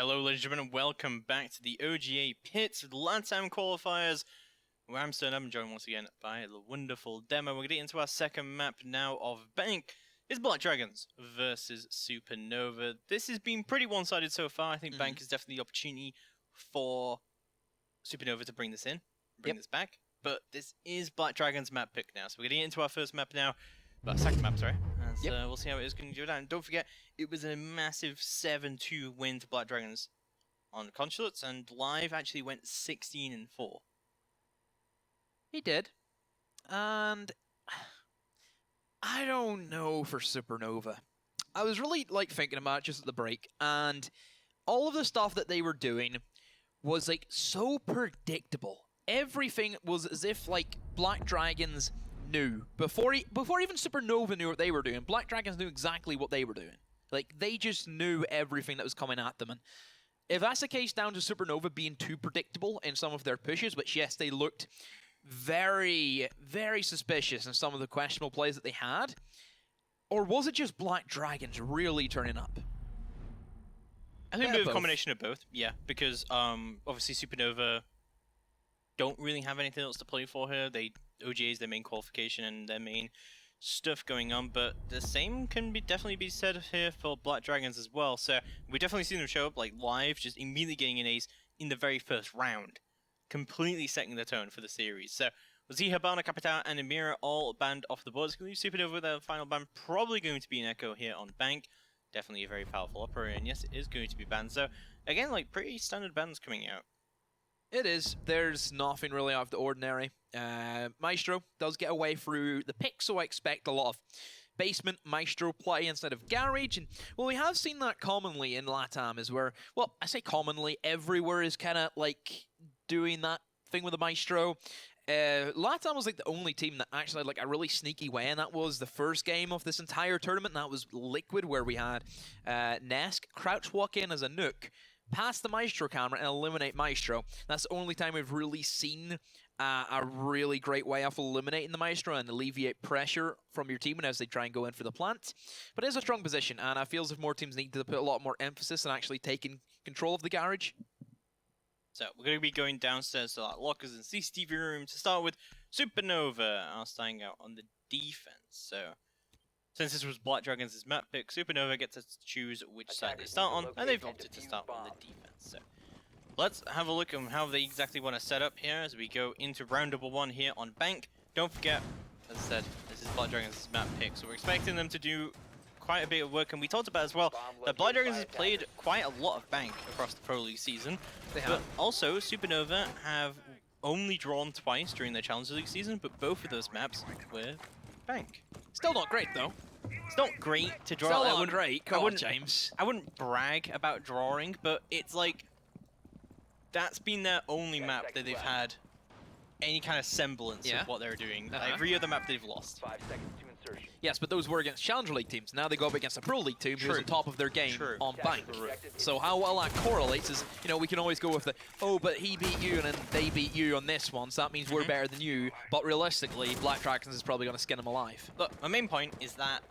Hello ladies and gentlemen, welcome back to the OGA pits with LATAM qualifiers. Where I'm joined once again by the wonderful demo. We're going to get into our second map now of Bank. It's Black Dragons versus Supernova. This has been pretty one-sided so far. I think Bank is definitely the opportunity for Supernova to bring this in, this back. But this is Black Dragons map pick now. So we're going to get into our first map now. Second map, sorry. And we'll see how it is going to go down. Don't forget, it was a massive 7-2 win to Black Dragons on Consulates, and live actually went 16-4. He did. And I don't know for Supernova. I was really thinking about it just at the break, and all of the stuff that they were doing was so predictable. Everything was as if Black Dragons knew before even Supernova knew what they were doing. Black Dragons knew exactly what they were doing. They just knew everything that was coming at them. And if that's the case down to Supernova being too predictable in some of their pushes, which yes, they looked very, very suspicious in some of the questionable plays that they had, or was it just Black Dragons really turning up? I think it's a combination of both, yeah, because obviously Supernova don't really have anything else to play for here. OGA is their main qualification and their main stuff going on, but the same can definitely be said here for Black Dragons as well. So we definitely seen them show up live, just immediately getting an ace in the very first round, completely setting the tone for the series. So we'll see Habana, Capital, and Amira all banned off the board. It's going to leave Supernova with their final ban, probably going to be an Echo here on Bank. Definitely a very powerful operator, and yes, it is going to be banned. So again, pretty standard bans coming out. It is. There's nothing really out of the ordinary. Maestro does get away through the pick, so I expect a lot of basement Maestro play instead of garage. And well, we have seen that commonly in LATAM, is where, well, I say commonly, everywhere is kind of doing that thing with the Maestro. LATAM was the only team that actually had a really sneaky way, and that was the first game of this entire tournament, and that was Liquid, where we had Nesk crouch walk in as a Nook, pass the Maestro camera and eliminate Maestro. That's the only time we've really seen a really great way of eliminating the Maestro and alleviate pressure from your team as they try and go in for the plant. But it is a strong position, and I feel as if more teams need to put a lot more emphasis on actually taking control of the garage. So we're going to be going downstairs to lockers and CCTV room to start with Supernova, starting out on the defense. So since this was Black Dragons' map pick, Supernova gets to choose which side they start on, and they've opted to start on the defense. So let's have a look at how they exactly want to set up here as we go into round number 1 here on Bank. Don't forget, as I said, this is Black Dragons' map pick, so we're expecting them to do quite a bit of work, and we talked about as well that Black Dragons has played quite a lot of Bank across the Pro League season, but also Supernova have only drawn twice during their Challenge League season, but both of those maps were Bank. Still not great, though. It's not great to draw. Still not great. Come on, James. I wouldn't brag about drawing, but it's that's been their only map that they've had any kind of semblance of what they're doing. Every other map they've lost. 5 seconds to insertion. Yes, but those were against Challenger League teams. Now they go up against a Pro League team who's on top of their game on Bank. So how well that correlates is, we can always go with the, oh, but he beat you and then they beat you on this one, so that means we're better than you. But realistically, Black Dragons is probably going to skin them alive. Look, my main point is that,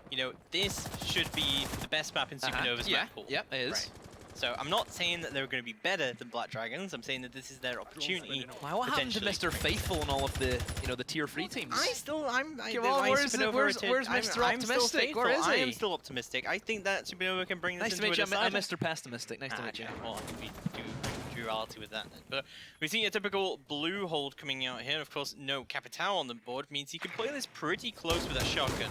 this should be the best map in Supernova's map pool. Yeah, it is. Right. So I'm not saying that they're going to be better than Black Dragons. I'm saying that this is their opportunity. Wow, what happened to Mr. Faithful and all of the, the tier 3 teams? Where's Mr. Optimistic? Where is he? I am still optimistic. I think that Supernova can bring this into nice to meet you. I'm Mr. Pessimistic. Nice to meet you. Well, we do duality with that then. But we see a typical blue hold coming out here. Of course, no Capital on the board means he can play this pretty close with a shotgun.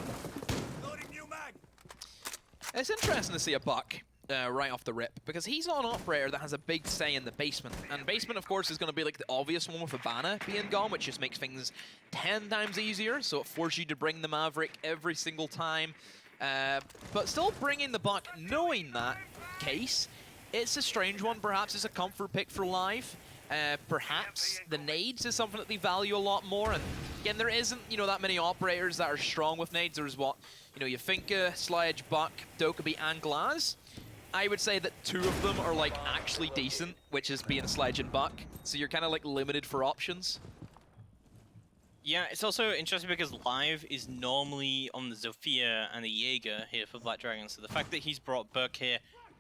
It's interesting to see a Buck right off the rip, because he's not an operator that has a big say in the basement. And basement, of course, is going to be the obvious one with Habana being gone, which just makes things 10 times easier, so it forces you to bring the Maverick every single time. But still bringing the Buck, knowing that case, it's a strange one. Perhaps it's a comfort pick for live. Perhaps the nades is something that they value a lot more. And again, there isn't, that many operators that are strong with nades. There's Yafinka, Sledge, Buck, Dokkaebi, and Glaz. I would say that 2 of them are actually decent, which is being Sledge and Buck. So you're kind of limited for options. Yeah, it's also interesting because live is normally on the Zofia and the Jaeger here for Black Dragons. So the fact that he's brought Buck here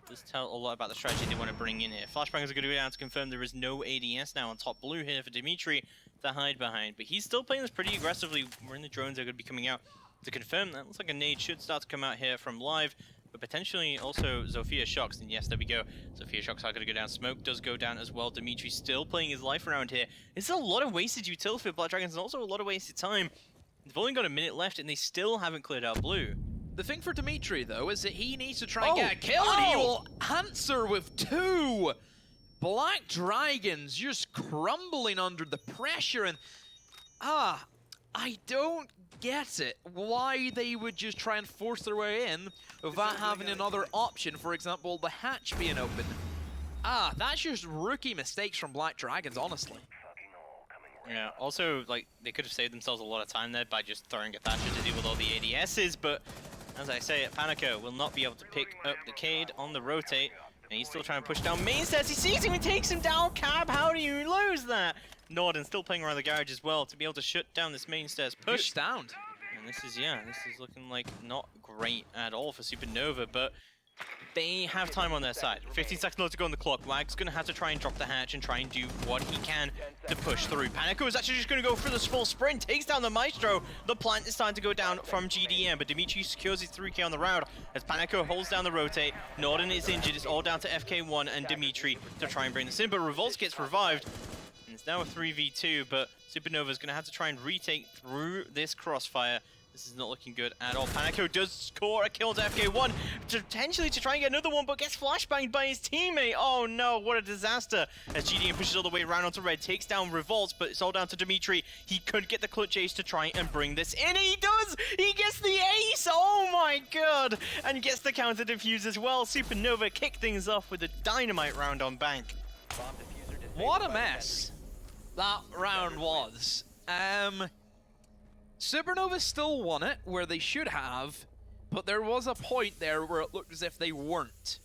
Does tell a lot about the strategy they want to bring in here. Flashbangs are going to go down to confirm there is no ADS now on top blue here for Dimitri to hide behind. But he's still playing this pretty aggressively. When the drones are going to be coming out to confirm that. Looks like a nade should start to come out here from live. But potentially also Zofia Shocks. And yes, there we go. Zofia Shocks are going to go down. Smoke does go down as well. Dimitri still playing his life around here. It's a lot of wasted utility for Black Dragons and also a lot of wasted time. They've only got a minute left and they still haven't cleared out blue. The thing for Dimitri, though, is that he needs to try and get a kill, and he will answer with 2! Black Dragons just crumbling under the pressure, and... I don't get it. Why they would just try and force their way in without having another option, for example, the hatch being open. That's just rookie mistakes from Black Dragons, honestly. Yeah, also, like, they could have saved themselves a lot of time there by just throwing a Thatcher to deal with all the ADSs, but as I say, Panico will not be able to pick up the Cade on the rotate, and he's still trying to push down main stairs. He sees him and takes him down. Cab, how do you lose that? Norden still playing around the garage as well to be able to shut down this main stairs push. Down. And this is looking like not great at all for Supernova, but they have time on their side. 15 seconds left to go on the clock. Wag's going to have to try and drop the hatch and try and do what he can to push through. Panico is actually just going to go for the full sprint, takes down the Maestro. The plant is starting to go down from GDM, but Dimitri secures his 3k on the round as Panico holds down the rotate. Norden is injured. It's all down to FK1 and Dimitri to try and bring this in, but Revolt gets revived. And it's now a 3v2, but Supernova is going to have to try and retake through this crossfire. This is not looking good at all. Panico does score a kill to FK1, potentially to try and get another one, but gets flashbanged by his teammate. Oh no, what a disaster. As GDM pushes all the way around onto red, takes down Revolts, but it's all down to Dimitri. He could get the clutch ace to try and bring this in. He does! He gets the ace! Oh my god! And gets the counter defuse as well. Supernova kick things off with a dynamite round on Bank. What a mess that round was. Supernova still won it, where they should have, but there was a point there where it looked as if they weren't.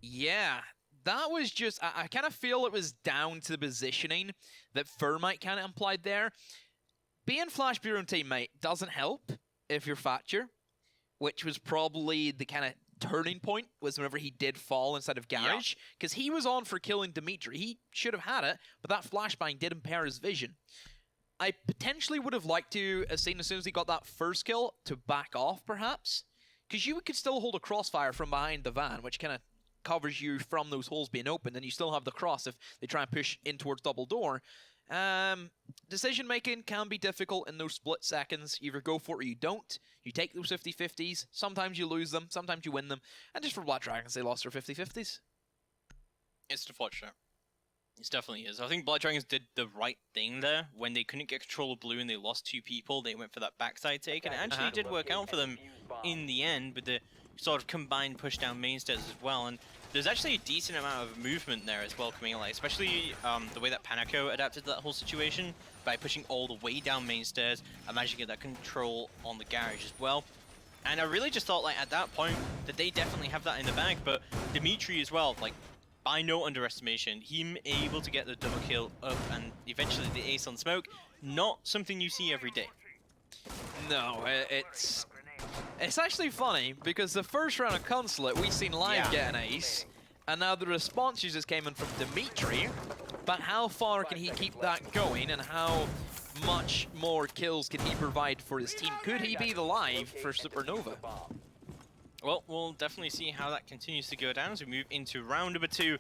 Yeah, that was just... I kind of feel it was down to the positioning that Furmite kind of implied there. Being Flash Bureau teammate doesn't help if you're Thatcher, which was probably the kind of turning point, was whenever he did fall inside of Garage, because he was on for killing Dimitri. He should have had it, but that flashbang did impair his vision. I potentially would have liked to have seen, as soon as he got that first kill, to back off, perhaps. Because you could still hold a crossfire from behind the van, which kind of covers you from those holes being opened, and you still have the cross if they try and push in towards double door. Decision-making can be difficult in those split seconds. You either go for it or you don't. You take those 50-50s. Sometimes you lose them, sometimes you win them. And just for Black Dragons, they lost their 50-50s. It's unfortunate. It definitely is. I think Black Dragons did the right thing there. When they couldn't get control of blue and they lost 2 people, they went for that backside take, and it actually did work out for them in the end with the sort of combined push down main stairs as well. And there's actually a decent amount of movement there as well coming along, especially the way that Panico adapted to that whole situation by pushing all the way down main stairs and managed to get that control on the garage as well. And I really just thought, like, at that point that they definitely have that in the bag, but Dimitri as well, like, by no underestimation, him able to get the double kill up and eventually the ace on Smoke, not something you see every day. No, it's actually funny, because the first round of Consulate, we've seen Live get an ace, and now the responses just came in from Dimitri, but how far can he keep that going, and how much more kills can he provide for his team? Could he be the Live for Supernova? Well, we'll definitely see how that continues to go down as we move into round number 2.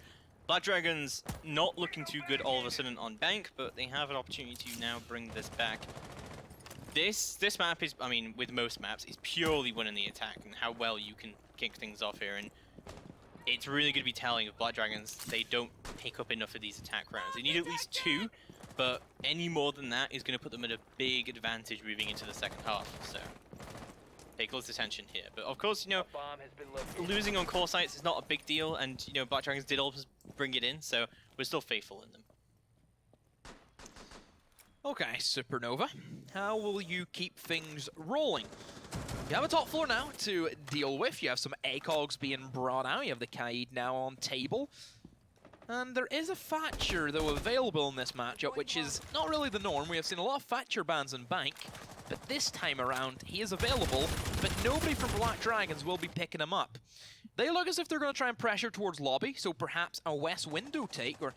Black Dragons not looking too good all of a sudden on Bank, but they have an opportunity to now bring this back. This map is, I mean, with most maps, is purely winning the attack and how well you can kick things off here. And it's really going to be telling of Black Dragons they don't pick up enough of these attack rounds. They need at least 2, but any more than that is going to put them at a big advantage moving into the second half. So pay close attention here. But of course, you know, losing on core sites is not a big deal, and you know, Black Dragons did always bring it in, so we're still faithful in them. Okay, Supernova, how will you keep things rolling? You have a top floor now to deal with. You have some ACOGs being brought out. You have the Kaid now on table. And there is a Thatcher, though, available in this matchup, which is not really the norm. We have seen a lot of Thatcher bans in Bank. but this time around, he is available, but nobody from Black Dragons will be picking him up. They look as if they're going to try and pressure towards lobby, so perhaps a west window take, or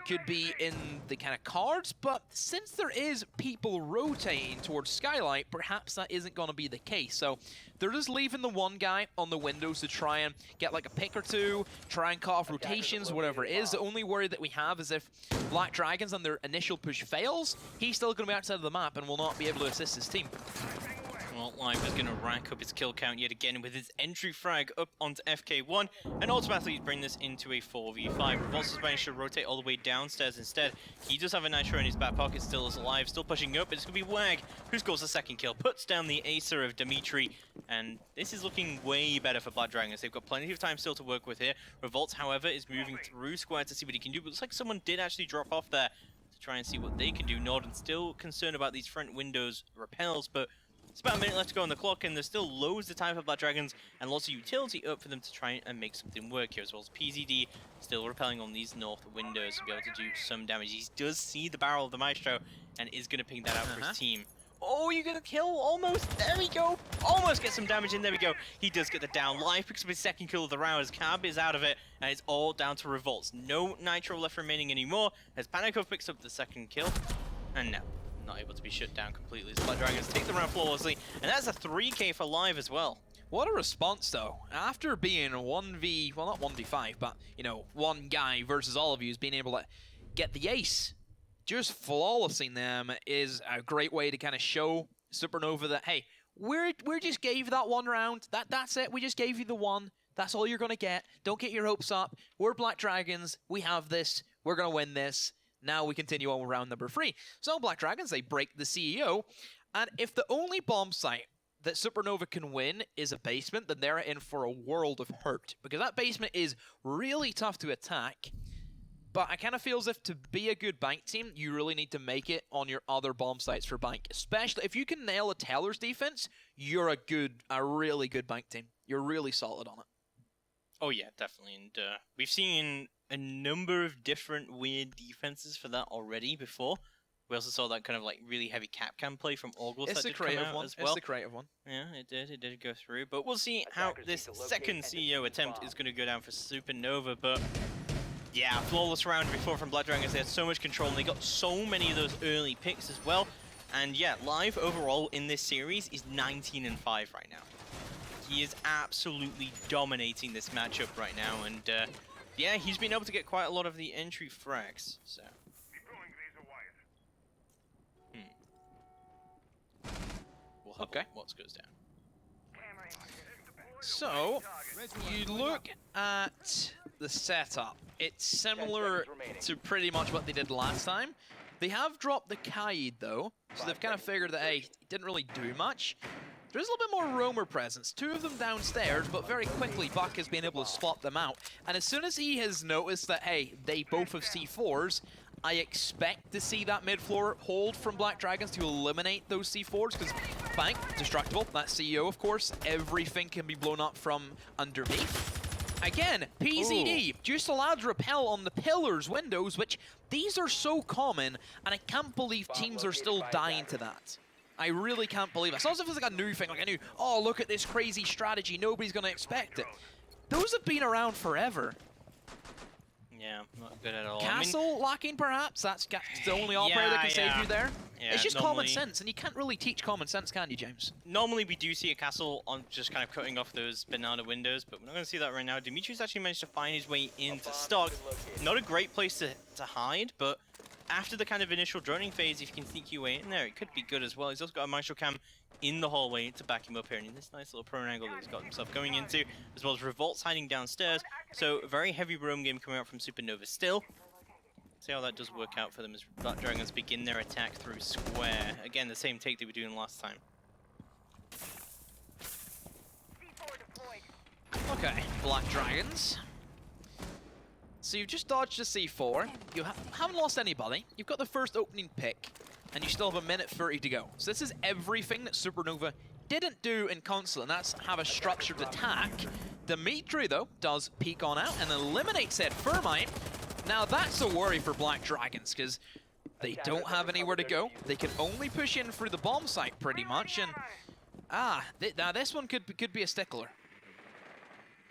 could be in the kind of cards, but since there is people rotating towards Skylight, perhaps that isn't going to be the case. So they're just leaving the one guy on the windows to try and get like a pick or two, try and cut off rotations, whatever it is. The only worry that we have is if Black Dragons on their initial push fails, he's still going to be outside of the map and will not be able to assist his team. Well, Live is going to rack up his kill count yet again with his entry frag up onto FK1, and automatically bring this into a 4v5. Revolts has managed to rotate all the way downstairs instead. He does have a Nitro in his back pocket, still is alive, still pushing up, but it's going to be Wag who scores the second kill, puts down the Acer of Dimitri, and this is looking way better for Blood Dragons. They've got plenty of time still to work with here. Revolts, however, is moving through square to see what he can do, but it looks like someone did actually drop off there to try and see what they can do. Norden still concerned about these front windows repels, but it's about a minute left to go on the clock, and there's still loads of time for Black Dragons and lots of utility up for them to try and make something work here, as well as PZD still repelling on these north windows to be able to do some damage. He does see the barrel of the Maestro and is going to ping that out for his team. Oh, you're going to kill? Almost. There we go. Almost get some damage in. There we go. He does get the down. Live picks up his second kill of the round as Cab is out of it, and it's all down to Revolts. No Nitro left remaining anymore as Panikov picks up the second kill, and no. Not able to be shut down completely. So Blood Dragons take the round flawlessly, and that's a 3k for Live as well. What a response, though. After being 1v, well, not 1v5, but, you know, one guy versus all of you, being able to get the ace, just flawlessing them is a great way to kind of show Supernova that, hey, we just gave you that one round. That's it. We just gave you the one. That's all you're going to get. Don't get your hopes up. We're Black Dragons. We have this. We're going to win this. Now we continue on with round number 3. So Black Dragons, they break the CEO, and if the only bomb site that Supernova can win is a basement, then they're in for a world of hurt, because that basement is really tough to attack. But I kind of feel as if to be a good bank team, you really need to make it on your other bomb sites for bank. Especially if you can nail a Teller's defense, you're a really good bank team. You're really solid on it. Oh yeah, definitely, and we've seen a number of different weird defenses for that already before. We also saw that kind of like really heavy cap cam play from August. It's the creative one. It's the creative one. Yeah, it did go through. But we'll see how this second CEO attempt is going to go down for Supernova. But yeah, flawless round before from Blood Dragons. They had so much control, and they got so many of those early picks as well. And yeah, Live overall in this series is 19-5 right now. He is absolutely dominating this matchup right now, and yeah, he's been able to get quite a lot of the entry frags, so. We'll have what goes down. So, you look at the setup. It's similar to pretty much what they did last time. They have dropped the Kaid, though, so they've kind of figured that, hey, he didn't really do much. There's a little bit more roamer presence. 2 of them downstairs, but very quickly Buck has been able to spot them out. And as soon as he has noticed that, hey, they both have C4s, I expect to see that mid-floor hold from Black Dragons to eliminate those C4s, because Bank, destructible, that's CEO, of course. Everything can be blown up from underneath. Again, PZD, just allowed to repel on the pillars windows, which these are so common, and I can't believe teams are still dying to that. I really can't believe it. It's not as if it's like a new thing, like a new, oh, look at this crazy strategy, nobody's going to expect it. Those have been around forever. Yeah, not good at all. Castle locking, perhaps? That's the only operator that can save you there. Yeah, it's just common sense, and you can't really teach common sense, can you, James? Normally we do see a castle on just kind of cutting off those banana windows, but we're not going to see that right now. Dimitri's actually managed to find his way into stock. Not a great place to hide, but after the kind of initial droning phase, if you can sneak your way in there, it could be good as well. He's also got a Maestro Cam in the hallway to back him up here, and in this nice little prone angle that he's got himself going into, as well as Revolts hiding downstairs. So a very heavy roam game coming out from Supernova still. See how that does work out for them as Black Dragons begin their attack through square. Again, the same take they were doing last time. Okay, Black Dragons. So you've just dodged a C4, you haven't lost anybody, you've got the first opening pick, and you still have a minute 30 to go. So this is everything that Supernova didn't do in console, and that's have a structured attack. Dimitri, though, does peek on out and eliminate said Thermite. Now that's a worry for Black Dragons, because They don't have anywhere to go. They can only push in through the bomb site pretty much, and now this one could be a stickler.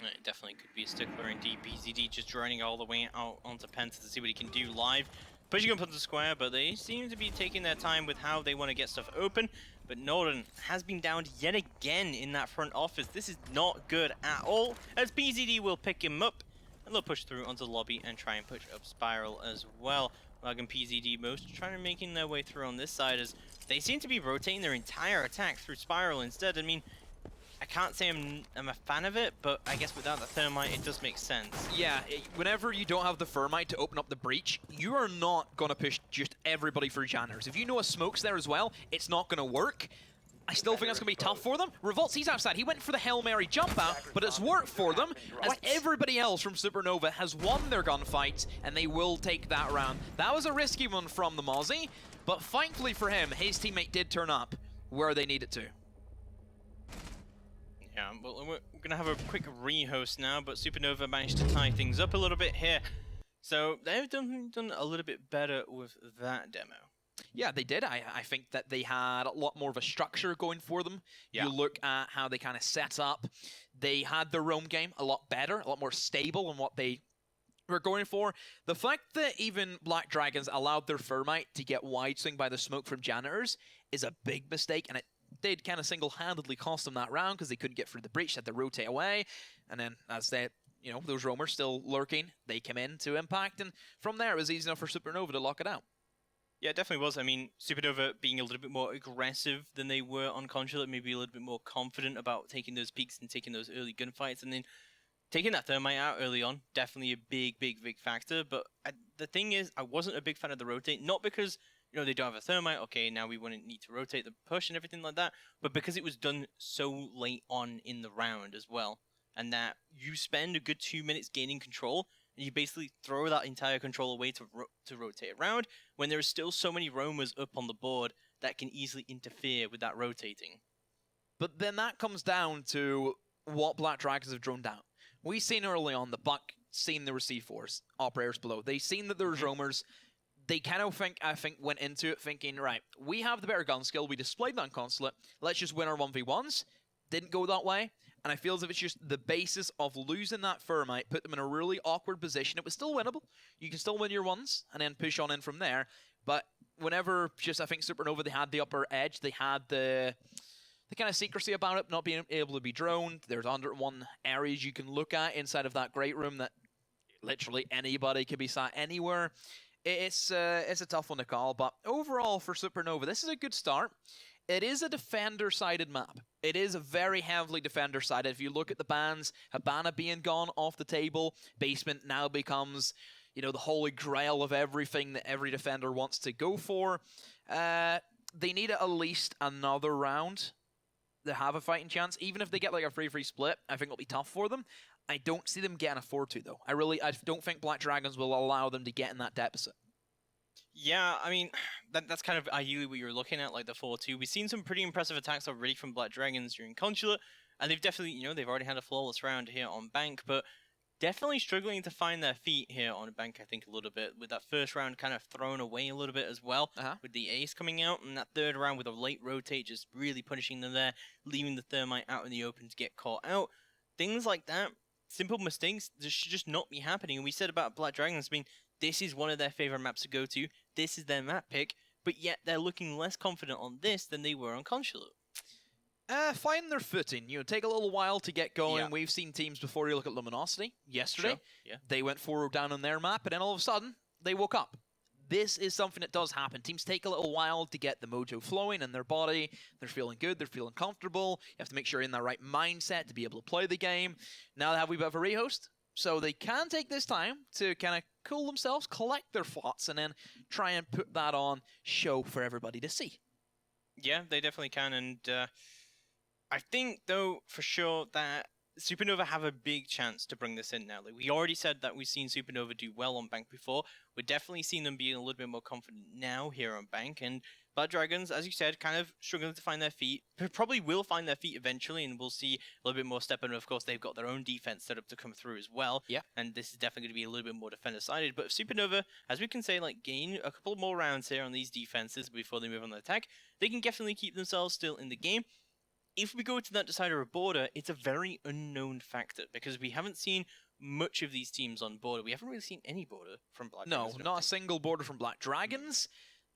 It definitely could be a stickler indeed. PZD just running all the way out onto Penta to see what he can do live. Pushing up onto the square, but they seem to be taking their time with how they want to get stuff open. But Norton has been downed yet again in that front office. This is not good at all, as PZD will pick him up, and they'll push through onto the lobby and try and push up Spiral as well. Lag and PZD most trying to making their way through on this side, as they seem to be rotating their entire attack through Spiral instead. I mean, I can't say I'm a fan of it, but I guess without the thermite, it does make sense. Yeah, whenever you don't have the thermite to open up the breach, you are not going to push just everybody through Janitors. If you know a smoke's there as well, it's not going to work. I still think that's going to be tough for them. Revolts, he's outside. He went for the Hail Mary jump out, but it's worked for them, as everybody else from Supernova has won their gunfights, and they will take that round. That was a risky one from the Mozzie, but thankfully for him, his teammate did turn up where they needed to. Yeah, well, we're going to have a quick rehost now, but Supernova managed to tie things up a little bit here. So they've done a little bit better with that demo. Yeah, they did. I think that they had a lot more of a structure going for them. Yeah. You look at how they kind of set up. They had their roam game a lot better, a lot more stable in what they were going for. The fact that even Black Dragons allowed their thermite to get wide swing by the smoke from Janitors is a big mistake, and it did kind of single-handedly cost them that round because they couldn't get through the breach, had to rotate away, and then as they, you know, those roamers still lurking, they came in to impact, and from there it was easy enough for Supernova to lock it out. Yeah, it definitely was. I mean, Supernova being a little bit more aggressive than they were on Consulate, maybe a little bit more confident about taking those peaks and taking those early gunfights, and then taking that thermite out early on, definitely a big factor. But the thing is, I wasn't a big fan of the rotate, not because, you know, they don't have a thermite, okay, now we wouldn't need to rotate the push and everything like that, but because it was done so late on in the round as well, and that you spend a good 2 minutes gaining control, and you basically throw that entire control away to rotate around, when there are still so many roamers up on the board that can easily interfere with that rotating. But then that comes down to what Black Dragons have drawn down. We've seen early on the Black seen there were C4s, operators below. They've seen that there was roamers. They kind of I think, went into it thinking, right, we have the better gun skill, we displayed that on Consulate, let's just win our 1v1s. Didn't go that way, and I feel as if it's just the basis of losing that thermite, put them in a really awkward position. It was still winnable. You can still win your ones, and then push on in from there, but whenever just, I think Supernova, they had the upper edge, they had the kind of secrecy about it, not being able to be droned. There's 101 areas you can look at inside of that great room that literally anybody could be sat anywhere. It's a tough one to call, but overall for Supernova, this is a good start. It is a defender-sided map. It is very heavily defender-sided. If you look at the bans, Habana being gone off the table, Basement now becomes, you know, the holy grail of everything that every defender wants to go for. They need at least another round to have a fighting chance. Even if they get like a 3-3 split, I think it'll be tough for them. I don't see them getting a 4-2 though. I don't think Black Dragons will allow them to get in that deficit. Yeah, I mean, that's kind of ideally what you're looking at, like the 4-2. We've seen some pretty impressive attacks already from Black Dragons during Consulate, and they've definitely, you know, they've already had a flawless round here on Bank, but definitely struggling to find their feet here on Bank, I think, a little bit, with that first round kind of thrown away a little bit as well, with the ace coming out, and that third round with a late rotate just really punishing them there, leaving the thermite out in the open to get caught out. Things like that, simple mistakes, this should just not be happening. And we said about Black Dragons, I mean, this is one of their favorite maps to go to. This is their map pick, but yet they're looking less confident on this than they were on Consulate. Find their footing. You know, take a little while to get going. Yeah. We've seen teams before. You look at Luminosity yesterday. Sure. Yeah. They went forward down on their map, and then all of a sudden, they woke up. This is something that does happen. Teams take a little while to get the mojo flowing in their body. They're feeling good. They're feeling comfortable. You have to make sure you're in the right mindset to be able to play the game. Now they have a bit of a rehost. So they can take this time to kind of cool themselves, collect their thoughts, and then try and put that on show for everybody to see. Yeah, they definitely can. And I think, though, for sure that Supernova have a big chance to bring this in now. Like, we already said that we've seen Supernova do well on Bank before. We're definitely seeing them being a little bit more confident now here on Bank. And Black Dragons, as you said, kind of struggling to find their feet. Probably will find their feet eventually, and we'll see a little bit more step. And of course, they've got their own defense set up to come through as well. Yeah. And this is definitely going to be a little bit more defender-sided. But if Supernova, as we can say, like gain a couple more rounds here on these defenses before they move on the attack, they can definitely keep themselves still in the game. If we go to that decider of border, it's a very unknown factor because we haven't seen much of these teams on border. We haven't really seen any border from Black Dragons. No, not a single border from Black Dragons.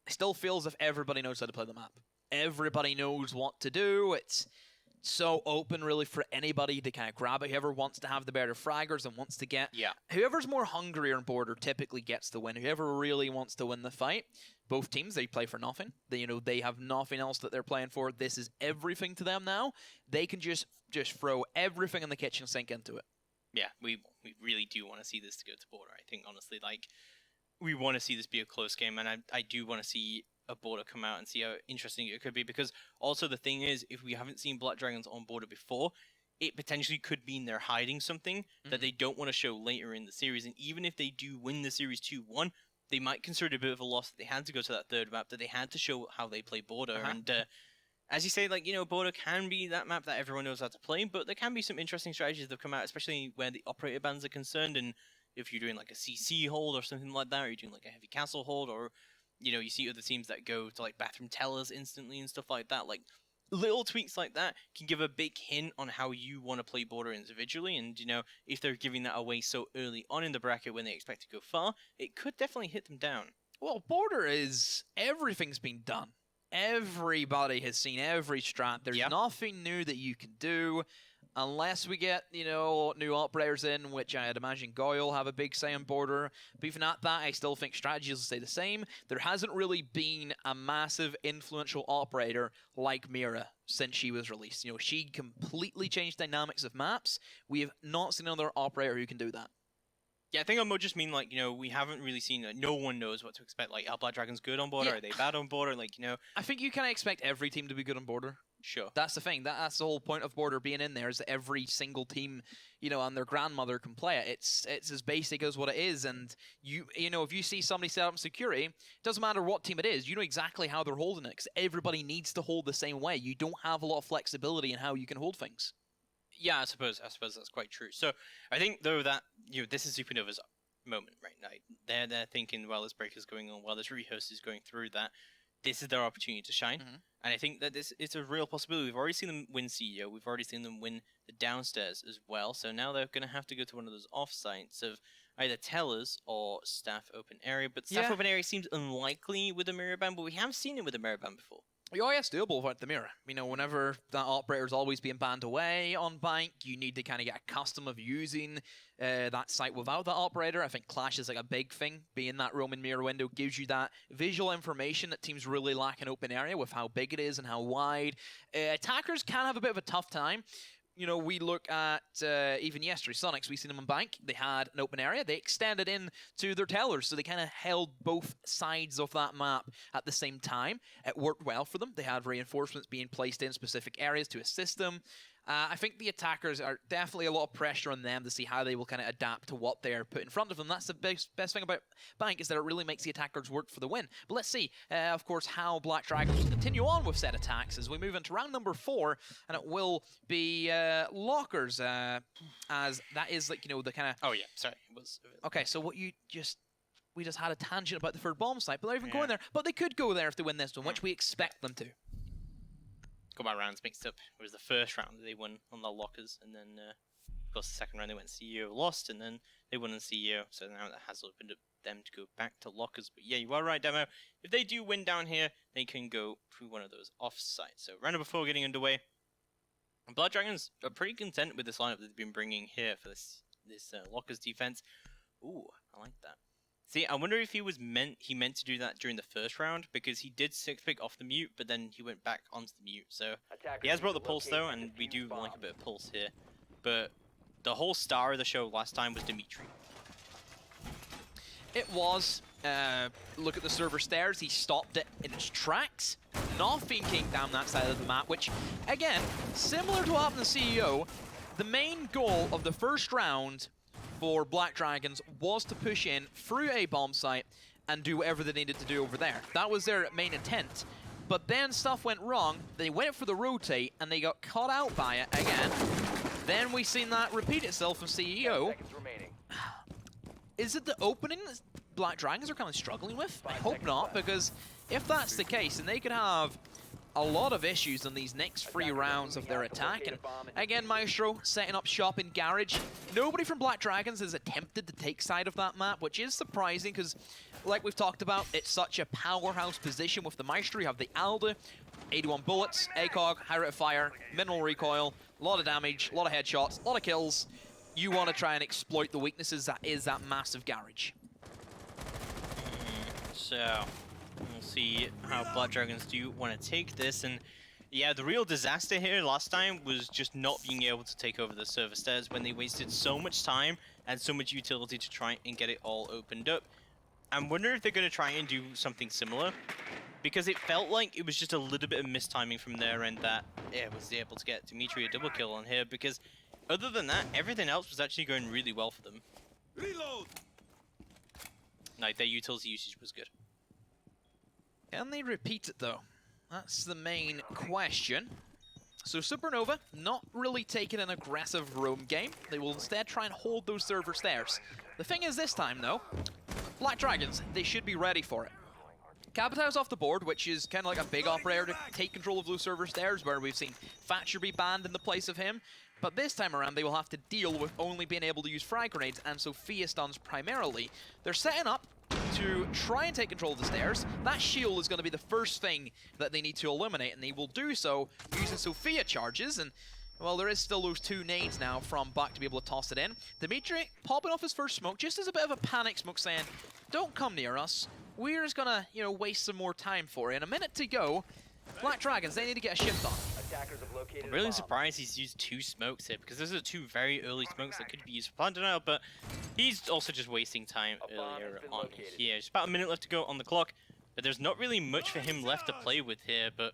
It still feels as if everybody knows how to play the map. Everybody knows what to do. It's so open, really, for anybody to kind of grab it. Whoever wants to have the better fraggers and wants to get... Yeah. Whoever's more hungry on border typically gets the win. Whoever really wants to win the fight. Both teams, they play for nothing. They have nothing else that they're playing for. This is everything to them now. They can just throw everything in the kitchen sink into it. Yeah, we really do want to see this to go to border. I think, honestly, like, we want to see this be a close game, and I do want to see a border come out and see how interesting it could be, because also the thing is, if we haven't seen Black Dragons on border before, it potentially could mean they're hiding something that they don't want to show later in the series, and even if they do win the series 2-1, they might consider it a bit of a loss that they had to go to that third map, that they had to show how they play border, and as you say, like, border can be that map that everyone knows how to play, but there can be some interesting strategies that have come out, especially where the operator bans are concerned, and if you're doing like a CC hold or something like that, or you're doing like a heavy castle hold, or, you see other teams that go to like bathroom tellers instantly and stuff like that, like, little tweaks like that can give a big hint on how you want to play border individually, and, if they're giving that away so early on in the bracket when they expect to go far, it could definitely hit them down. Well, border is... everything's been done. Everybody has seen every strat. There's nothing new that you can do unless we get, new operators in, which I'd imagine Goy will have a big say on border. But even at that, I still think strategies will stay the same. There hasn't really been a massive influential operator like Mira since she was released. She completely changed dynamics of maps. We have not seen another operator who can do that. Yeah, I think I might just mean, like, we haven't really seen, no one knows what to expect. Like, are Black Dragons good on border? Are they bad on border? Like, I think you kind of expect every team to be good on border. Sure. That's the thing. That's the whole point of border being in there, is that every single team, and their grandmother can play it. It's as basic as what it is. And, if you see somebody set up security, it doesn't matter what team it is. You know exactly how they're holding it, because everybody needs to hold the same way. You don't have a lot of flexibility in how you can hold things. Yeah, I suppose that's quite true. So I think, though, that this is Supernova's moment right now. They're thinking, while this break is going on, while this rehearse is going through, that this is their opportunity to shine. And I think that this is a real possibility. We've already seen them win CEO. We've already seen them win the downstairs as well. So now they're going to have to go to one of those off-sites of either tellers or staff open area. But staff open area seems unlikely with a mirror ban, but we have seen it with a mirror ban before. Oh, yeah, it's doable without the mirror. Whenever that operator's always being banned away on Bank, you need to kind of get accustomed of using that site without that operator. I think Clash is like a big thing. Being that roaming mirror window gives you that visual information that teams really lack in open area with how big it is and how wide. Attackers can have a bit of a tough time. We look at, even yesterday, Sonics, we seen them on Bank. They had an open area. They extended in to their tellers, so they kind of held both sides of that map at the same time. It worked well for them. They had reinforcements being placed in specific areas to assist them. I think the attackers are definitely a lot of pressure on them to see how they will kind of adapt to what they're put in front of them. That's the best thing about Bank, is that it really makes the attackers work for the win. But let's see, of course, how Black Dragons will continue on with said attacks as we move into round number 4, and it will be lockers, as that is like, the kind of... Oh, yeah, sorry. It was... Okay, so what we just had a tangent about the third bomb site, but they're even going there. But they could go there if they win this one, which we expect them to. Got my rounds mixed up. It was the first round that they won on the lockers, and then, of course, the second round they went CEO, lost, and then they won on CEO, so now that has opened up them to go back to lockers. But yeah, you are right, Demo. If they do win down here, they can go through one of those off-sites. So round number 4 getting underway. Blood Dragons are pretty content with this lineup that they've been bringing here for this lockers defense. Ooh, I like that. See, I wonder if he meant to do that during the first round, because he did 6-pick off the mute, but then he went back onto the mute. So he has brought the pulse though, and we do like a bit of pulse here. But the whole star of the show last time was Dimitri. It was. Look at the server stairs. He stopped it in its tracks. Nothing came down that side of the map, which, again, similar to what happened to CEO, the main goal of the first round for Black Dragons was to push in through a bomb site and do whatever they needed to do over there. That was their main intent. but then stuff went wrong. They went for the rotate, and they got caught out by it again. Then we seen that repeat itself from CEO. Is it the opening that Black Dragons are kind of struggling with? I hope not, because if that's the case, then they could have a lot of issues in these next 3 rounds of their attack. And again, Maestro setting up shop in Garage. Nobody from Black Dragons has attempted to take side of that map, which is surprising because, like we've talked about, it's such a powerhouse position with the Maestro. You have the Alda, 81 bullets, ACOG, high rate of fire, minimal recoil, a lot of damage, a lot of headshots, a lot of kills. You want to try and exploit the weaknesses that is that massive Garage. So we'll see how Black Dragons do want to take this. And yeah, the real disaster here last time was just not being able to take over the server stairs when they wasted so much time and so much utility to try and get it all opened up. I'm wondering if they're going to try and do something similar, because it felt like it was just a little bit of mistiming from their end that was able to get Dimitri a double kill on here, because other than that, everything else was actually going really well for them. Reload. Like, their utility usage was good. Can they repeat it, though? That's the main question. So Supernova not really taking an aggressive roam game. They will instead try and hold those server stairs. The thing is this time, though, Black Dragons, they should be ready for it. Capitão's off the board, which is kind of like a big operator to take control of those server stairs, where we've seen Thatcher be banned in the place of him. But this time around, they will have to deal with only being able to use frag grenades and Sophia stuns primarily. They're setting up to try and take control of the stairs. That shield is going to be the first thing that they need to eliminate, and they will do so using Sophia charges. And, well, there is still those 2 nades now from Buck to be able to toss it in. Dimitri popping off his first smoke, just as a bit of a panic smoke, saying, don't come near us. We're just going to, you know, waste some more time for it. And a minute to go. Black Dragons, they need to get a shift on. I'm really surprised he's used 2 smokes here, because those are 2 very early smokes that could be used for plan denial, but he's also just wasting time earlier on here. Just about a minute left to go on the clock, but there's not really much for him left to play with here, but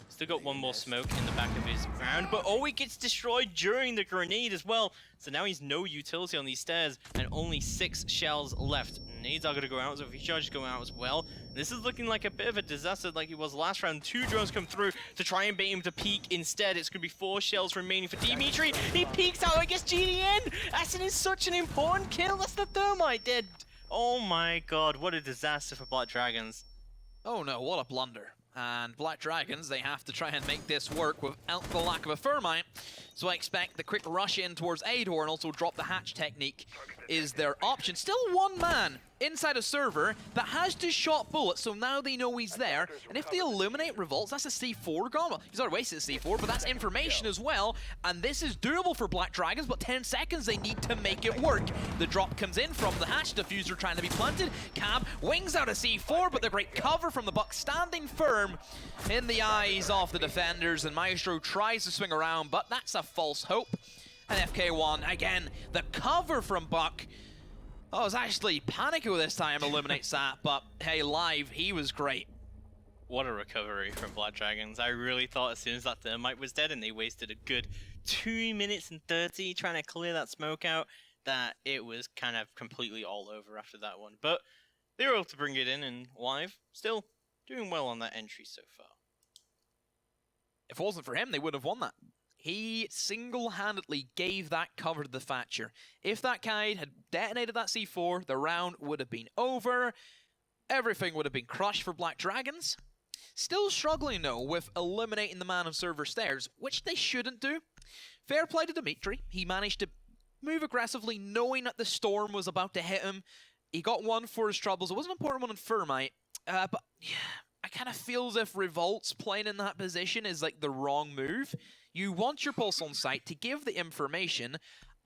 still got 1 more smoke in the back of his round, but oh, he gets destroyed during the grenade as well, so now he's no utility on these stairs, and only 6 shells left. Nades are going to go out, so if he charges go out as well. This is looking like a bit of a disaster like it was last round. 2 drones come through to try and bait him to peek instead. It's going to be 4 shells remaining for Dimitri. He peeks out against GDN. Asin is such an important kill. That's the thermite dead. Oh my god, what a disaster for Black Dragons. Oh no, what a blunder. And Black Dragons, they have to try and make this work without the lack of a thermite. So I expect the quick rush in towards A door and also drop the hatch technique is their option. Still 1 man inside a server that has to shot bullets, so now they know he's there. And if they eliminate Revolts, that's a C4 gone. Well, he's already wasted a C4, but that's information as well. And this is doable for Black Dragons, but 10 seconds, they need to make it work. The drop comes in from the hatch diffuser trying to be planted. Cab wings out a C4, but the great cover from the Buck standing firm in the eyes of the defenders. And Maestro tries to swing around, but that's a false hope. And FK1, again, the cover from Buck. Oh, it's actually Panico this time eliminates that, but hey, live, he was great. What a recovery from Black Dragons. I really thought as soon as that thermite was dead and they wasted a good 2 minutes and 30 trying to clear that smoke out, that it was kind of completely all over after that one. But they were able to bring it in, and live, still doing well on that entry so far. If it wasn't for him, they would have won that. He single-handedly gave that cover to the Thatcher. If that kite had detonated that C4, the round would have been over. Everything would have been crushed for Black Dragons. Still struggling, though, with eliminating the man on server stairs, which they shouldn't do. Fair play to Dimitri. He managed to move aggressively, knowing that the storm was about to hit him. He got 1 for his troubles. It wasn't an important one on Thermite, but yeah, I kind of feel as if Revolt's playing in that position is like the wrong move. You want your pulse on site to give the information.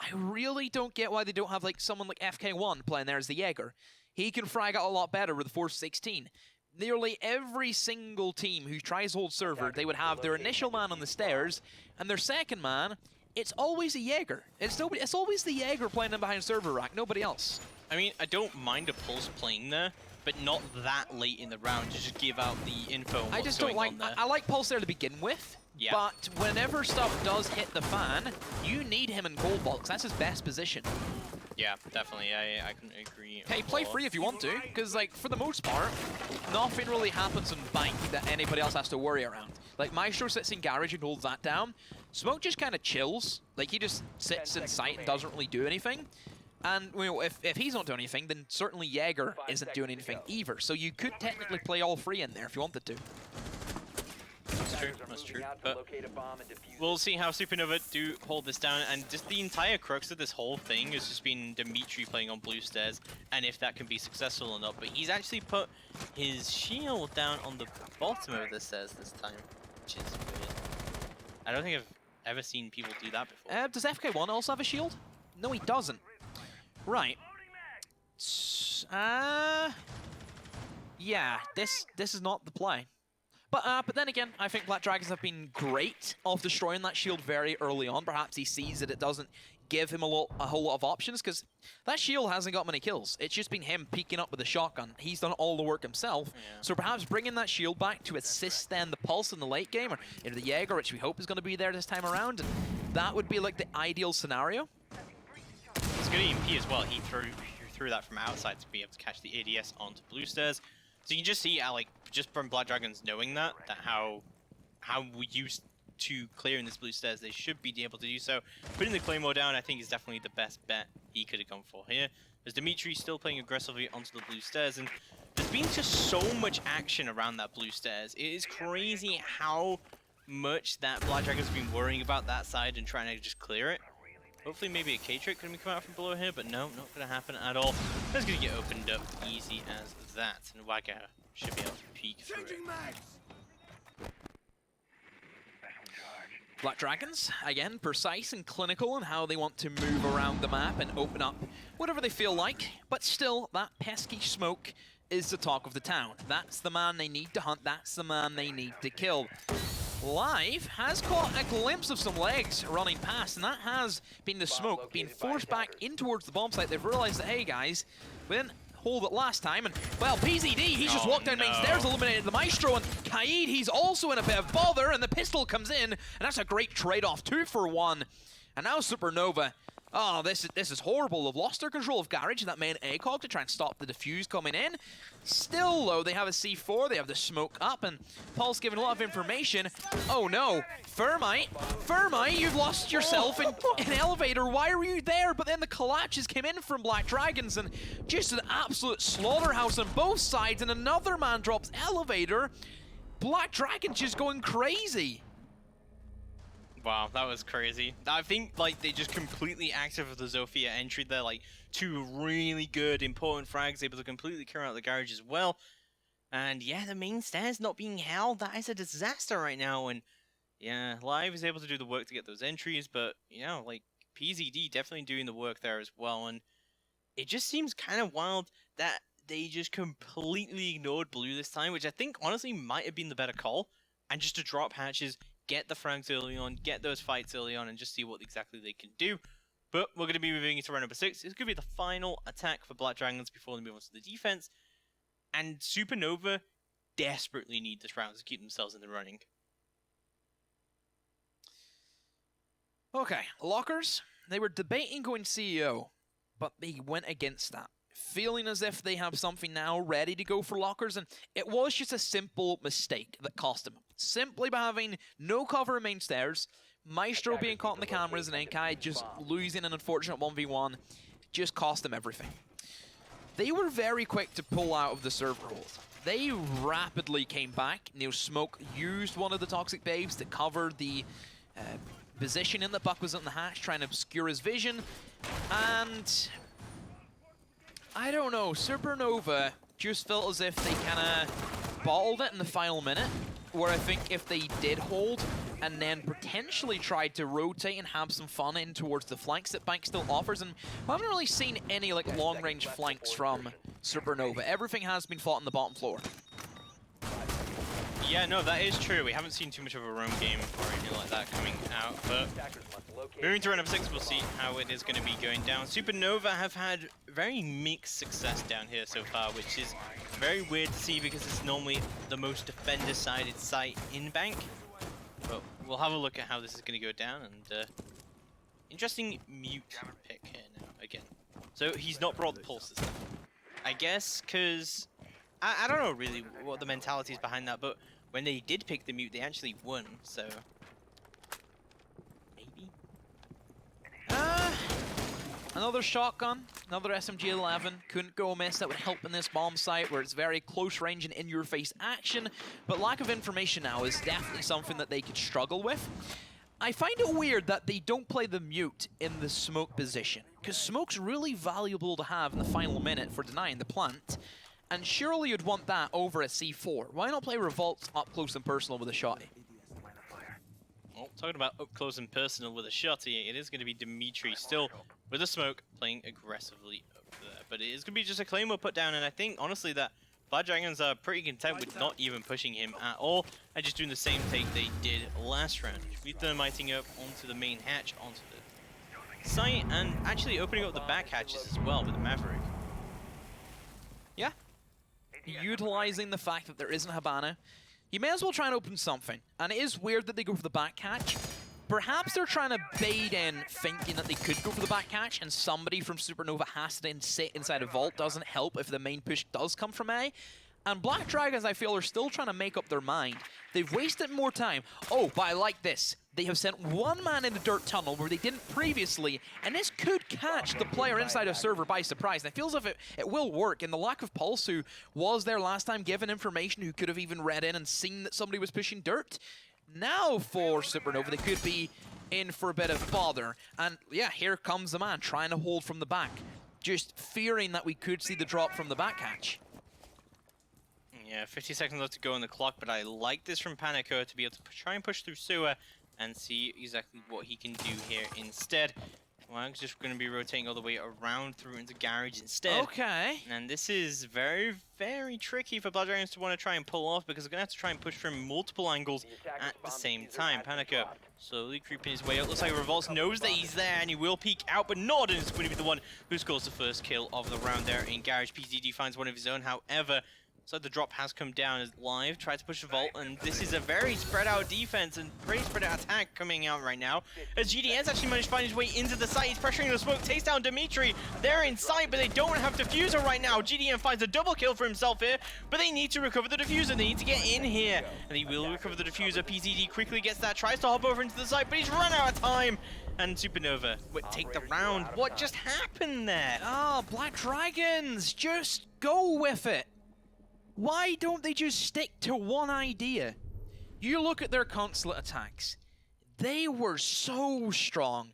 I really don't get why they don't have like someone like FK1 playing there as the Jaeger. He can frag out a lot better with the Force 16. Nearly every single team who tries to hold server, they would have their initial man on the stairs, and their second man, it's always a Jaeger. It's always the Jaeger playing in behind server rack, nobody else. I mean, I don't mind a Pulse playing there, but not that late in the round to just give out the info on what's I just don't like. I like Pulse there to begin with. Yeah. But whenever stuff does hit the fan, you need him in gold box. That's his best position. Yeah, definitely. I couldn't agree. Hey, play more. free if you want to, because like for the most part, nothing really happens in Bank that anybody else has to worry around. Like Maestro sits in Garage and holds that down. Smoke just kind of chills. Like he just sits in sight and doesn't really do anything. And you know, if he's not doing anything, then certainly Jaeger isn't doing anything either. So you could technically play all three in there if you wanted to. That's true. But we'll see how Supernova do hold this down, and just the entire crux of this whole thing has just been Dimitri playing on blue stairs, and if that can be successful or not. But he's actually put his shield down on the bottom of the stairs this time, which is weird. I don't think I've ever seen people do that before. Does FK1 also have a shield? No, he doesn't. Right. Yeah, this is not the play. But then again, I think Black Dragons have been great of destroying that shield very early on. Perhaps he sees that it doesn't give him a whole lot of options, because that shield hasn't got many kills. It's just been him peeking up with a shotgun. He's done all the work himself. Yeah. So perhaps bringing that shield back to assist then the Pulse in the late game, or the Jaeger, which we hope is going to be there this time around. And that would be like the ideal scenario. It's good EMP as well. He threw that from outside to be able to catch the ADS onto blue stairs. So you can just see, like, just from Black Dragons knowing that how we used to clearing this blue stairs, they should be able to do so. Putting the Claymore down, I think, is definitely the best bet he could have gone for here. As Dimitri still playing aggressively onto the blue stairs, and there's been just so much action around that blue stairs. It is crazy how much that Black Dragons have been worrying about that side and trying to just clear it. Hopefully maybe a K-Trick can come out from below here, but no, not going to happen at all. That's going to get opened up easy as that, and Wagga should be able to peek through it. Black Dragons, again, precise and clinical in how they want to move around the map and open up whatever they feel like, but still, that pesky Smoke is the talk of the town. That's the man they need to hunt, that's the man they need to kill. Live has caught a glimpse of some legs running past, and that has been the Smoke being forced back in towards the bomb site. They've realized that, hey guys, we didn't hold it last time, and well, PZD, he's just walked down main stairs, eliminated the Maestro, and Kaid, he's also in a bit of bother, and the pistol comes in, and that's a great trade-off, 2 for 1. And now Supernova, oh, this is horrible. They've lost their control of Garage, that main ACOG, to try and stop the defuse coming in. Still, though, they have a C4, they have the Smoke up, and Paul's giving a lot of information. Oh no, Thermite, you've lost yourself in an elevator. Why were you there? But then the collapses came in from Black Dragons, and just an absolute slaughterhouse on both sides, and another man drops elevator. Black Dragon just going crazy. Wow, that was crazy. I think, like, they just completely active with the Zofia entry there, like, 2 really good, important frags, able to completely clear out the Garage as well. And yeah, the main stairs not being held, that is a disaster right now. And yeah, Live is able to do the work to get those entries, but, you know, like, PZD definitely doing the work there as well. And it just seems kind of wild that they just completely ignored blue this time, which I think, honestly, might have been the better call. And just to drop hatches, get the frags early on, get those fights early on, and just see what exactly they can do. But we're going to be moving into round number 6. It's going to be the final attack for Black Dragons before they move on to the defense. And Supernova desperately need this round to keep themselves in the running. Okay, Lockers, they were debating going CEO, but they went against that, feeling as if they have something now ready to go for Lockers, and it was just a simple mistake that cost them. Simply by having no cover in main stairs, Maestro being caught in the cameras, and Enkai just losing an unfortunate 1v1 just cost them everything. They were very quick to pull out of the server hold. They rapidly came back. Smoke used one of the Toxic Babes to cover the positioning that Buck was in the hatch, trying to obscure his vision. And I don't know, Supernova just felt as if they kind of bottled it in the final minute, where I think if they did hold and then potentially tried to rotate and have some fun in towards the flanks that Bank still offers, and we haven't really seen any like long-range flanks from Supernova. Everything has been fought on the bottom floor. Yeah, no, that is true. We haven't seen too much of a roam game or anything like that coming out, but moving to round number 6, we'll see how it is going to be going down. Supernova have had very mixed success down here so far, which is very weird to see because it's normally the most defender-sided site in Bank. But we'll have a look at how this is going to go down, and interesting mute pick here now, again. So he's not brought the pulses. I guess because I don't know really what the mentality is behind that, but when they did pick the mute, they actually won. So maybe. Another shotgun, another SMG-11. Couldn't go amiss. That would help in this bomb site where it's very close range and in-your-face action. But lack of information now is definitely something that they could struggle with. I find it weird that they don't play the mute in the smoke position, because smoke's really valuable to have in the final minute for denying the plant. And surely you'd want that over a C4. Why not play Revolt up close and personal with a shotty? Well, talking about up close and personal with a shotty, it is going to be Dimitri still with the smoke playing aggressively up there. But it is going to be just a claymore put down, and I think honestly that Blood Dragons are pretty content with not even pushing him at all and just doing the same take they did last round. Thermiting up onto the main hatch, onto the site, and actually opening up the back hatches as well with the Maverick. Yeah. Utilizing the fact that there isn't Habana, you may as well try and open something. And it is weird that they go for the back hatch. Perhaps they're trying to bait in thinking that they could go for the back hatch and somebody from Supernova has to then sit inside a vault. Doesn't help if the main push does come from A. And Black Dragons, I feel, are still trying to make up their mind. They've wasted more time. Oh, but I like this. They have sent one man in the dirt tunnel where they didn't previously, and this could catch the player inside a server by surprise. And it feels as if it will work. And the lack of Pulse, who was there last time given information, who could have even read in and seen that somebody was pushing dirt. Now for Supernova, they could be in for a bit of bother. And yeah, here comes the man trying to hold from the back, just fearing that we could see the drop from the back hatch. Yeah, 50 seconds left to go on the clock, but I like this from Panico to be able to try and push through sewer and see exactly what he can do here instead. Well, I'm just going to be rotating all the way around through into garage instead. Okay. And this is very, very tricky for Blood Dragons to want to try and pull off because they're going to have to try and push from multiple angles at the same time. Panico slowly creeping his way out. Looks like Revolts knows that he's there and he will peek out, but Norden is going to be the one who scores the first kill of the round there in garage. PZD finds one of his own, however. So the drop has come down as live, tries to push the vault, and this is a very spread out defense and pretty spread out attack coming out right now. As GDN's actually managed to find his way into the site, he's pressuring the smoke, takes down Dimitri. They're in sight, but they don't have diffuser right now. GDN finds a double kill for himself here, but they need to recover the diffuser. They need to get in here, and he will recover the diffuser. PZD quickly gets that, tries to hop over into the site, but he's run out of time. And Supernova would take the round. What just happened there? Oh, Black Dragons, just go with it. Why don't they just stick to one idea? You look at their consulate attacks. They were so strong.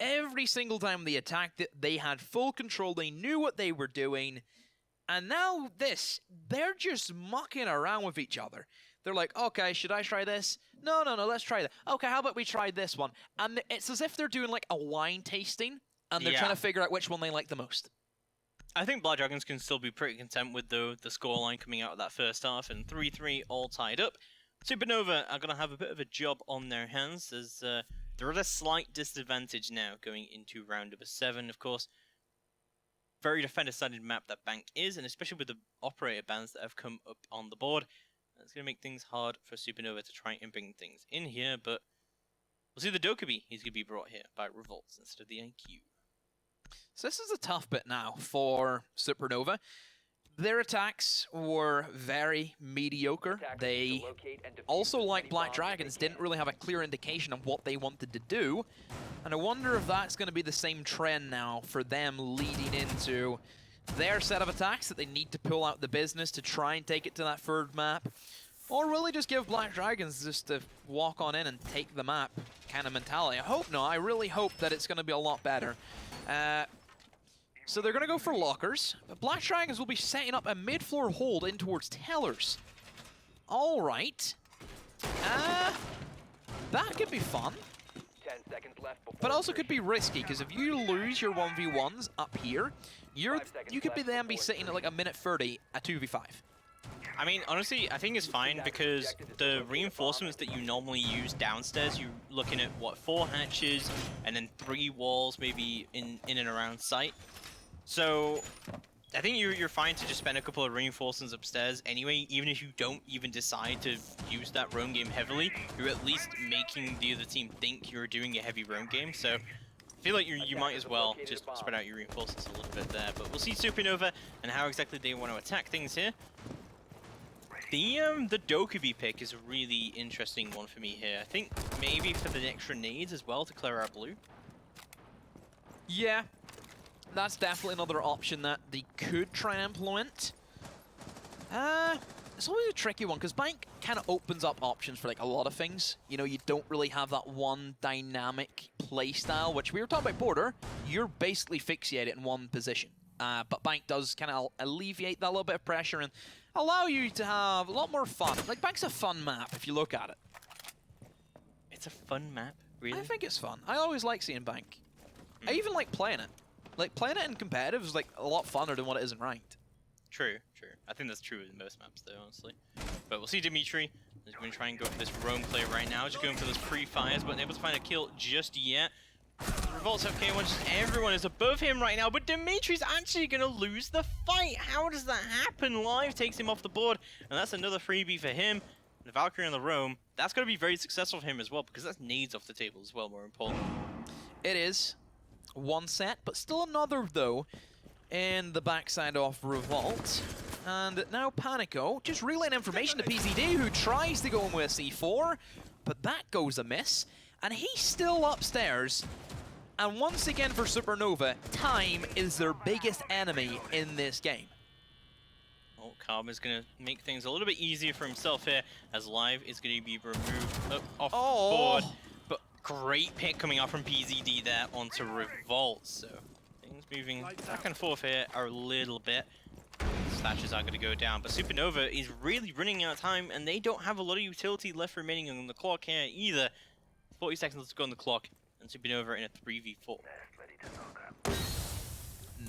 Every single time they attacked it, they had full control. They knew what they were doing. And now this, they're just mucking around with each other. They're like, okay, should I try this? No, let's try that. Okay, how about we try this one? And it's as if they're doing like a wine tasting, and they're trying to figure out which one they like the most. I think Blood Dragons can still be pretty content with the scoreline coming out of that first half, and 3-3 all tied up. Supernova are going to have a bit of a job on their hands, as they're at a slight disadvantage now going into round number 7, of course. Very defender-sided map that Bank is, and especially with the operator bans that have come up on the board, it's going to make things hard for Supernova to try and bring things in here, but we'll see the Dokkaebi. He's going to be brought here by Revolts instead of the IQ. So this is a tough bit now for Supernova. Their attacks were very mediocre. They also, like Black Dragons, didn't really have a clear indication of what they wanted to do. And I wonder if that's going to be the same trend now for them leading into their set of attacks, that they need to pull out the business to try and take it to that third map. Or really just give Black Dragons just to walk on in and take the map kind of mentality. I hope not. I really hope that it's going to be a lot better. So they're going to go for lockers, but Black Dragons will be setting up a mid-floor hold in towards Tellers. All right. That could be fun. 10 seconds left But also could be risky, because if you lose your 1v1s up here, you could then be sitting at like a minute 30 at 2v5. I mean, honestly, I think it's fine because the reinforcements that you normally use downstairs, you're looking at, what, 4 hatches and then 3 walls maybe in and around site. So I think you're fine to just spend a couple of reinforcements upstairs anyway, even if you don't even decide to use that roam game heavily. You're at least making the other team think you're doing a heavy roam game. So feel like you might as well just spread out your reinforcements a little bit there, but we'll see Supernova and how exactly they want to attack things here. The Dokkaebi pick is a really interesting one for me here. I think maybe for the extra nades as well to clear out blue. Yeah, that's definitely another option that they could try and implement. It's always a tricky one because Bank kind of opens up options for like a lot of things. You know, you don't really have that one dynamic playstyle, which we were talking about Border. You're basically fixated in one position. But Bank does kind of alleviate that little bit of pressure and allow you to have a lot more fun. Like, Bank's a fun map if you look at it. It's a fun map, really? I think it's fun. I always like seeing Bank. I even like playing it. Like, playing it in competitive is like a lot funner than what it is in ranked. True, true. I think that's true in most maps, though, honestly. But we'll see Dimitri. He's going to try and go for this roam play right now. Just going for those pre-fires, but unable to find a kill just yet. Revolts have K1, just everyone is above him right now, but Dimitri's actually going to lose the fight. How does that happen? Live takes him off the board, and that's another freebie for him. The Valkyrie on the roam, that's going to be very successful for him as well, because that's nades off the table as well, more important. It is. One set, but still another, though, in the backside of Revolt. And now Panico just relaying information to PZD, who tries to go in with a C4, but that goes amiss. And he's still upstairs. And once again for Supernova, time is their biggest enemy in this game. Oh, Karma's going to make things a little bit easier for himself here, as Live is going to be removed off the board. But great pick coming out from PZD there onto Revolt. So things moving back and forth here are a little bit. Slashes are going to go down, but Supernova is really running out of time, and they don't have a lot of utility left remaining on the clock here either. 40 seconds to go on the clock, and Supernova in a 3v4.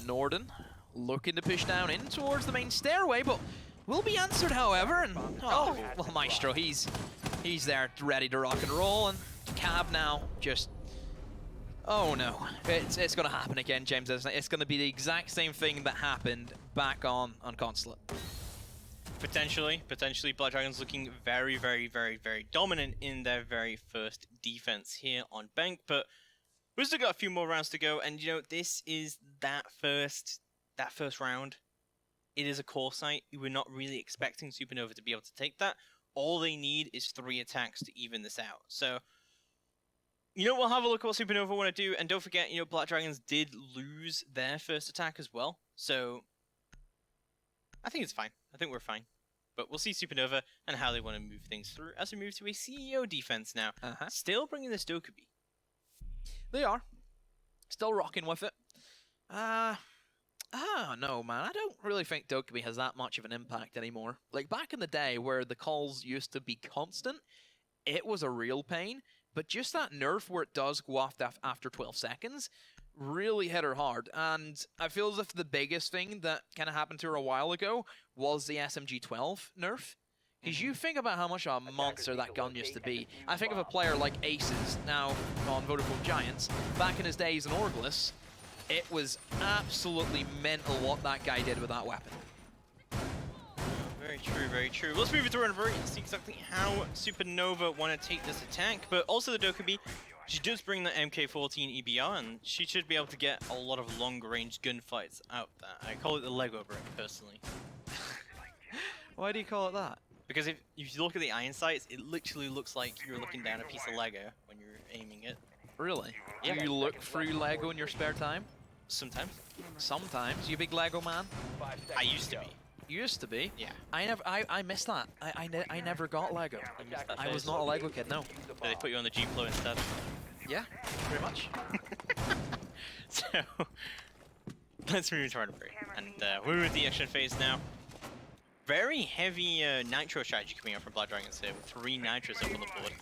Norden looking to push down in towards the main stairway, but will be answered, however. And oh, well, Maestro, he's there ready to rock and roll, and Cab now just. Oh no, it's going to happen again, James. It's going to be the exact same thing that happened back on Consulate. Potentially, Black Dragon's looking very, very, very, very dominant in their very first defense here on Bank, but we've still got a few more rounds to go, and you know, this is that first round. It is a core site. We're not really expecting Supernova to be able to take that. All they need is 3 attacks to even this out. So, you know, we'll have a look at what Supernova want to do, and don't forget, you know, Black Dragons did lose their first attack as well, so I think it's fine. I think we're fine. But we'll see Supernova and how they want to move things through as we move to a CEO defense now. Still bringing this Dokkaebi. They are. Still rocking with it. No, man. I don't really think Dokkaebi has that much of an impact anymore. Like, back in the day where the calls used to be constant, it was a real pain. But just that nerf where it does go off after 12 seconds really hit her hard. And I feel as if the biggest thing that kind of happened to her a while ago was the SMG-12 nerf. Because you think about how much of a monster that gun used to be. I think of a player like Aces, now on Vodafone Giants. Back in his days in Orglis, it was absolutely mental what that guy did with that weapon. Very true, very true. Let's move it to Run and see exactly how Supernova want to take this attack. But also the Dokkaebi, she does bring the MK14 EBR, and she should be able to get a lot of long-range gunfights out there. I call it the Lego brick, personally. Why do you call it that? Because if you look at the iron sights, it literally looks like you're looking down a piece of Lego when you're aiming it. Really? Yeah. Do you look through Lego in your spare time? Sometimes. Sometimes. You a big Lego man? I used to be. You used to be? Yeah. I missed that. I never got Lego. I was not a Lego kid, no. So they put you on the G-Flow instead. Yeah, pretty much. So, let's move to Run and we're with the action phase now. Very heavy nitro strategy coming out from Blood Dragons here, with 3 nitros up on the board.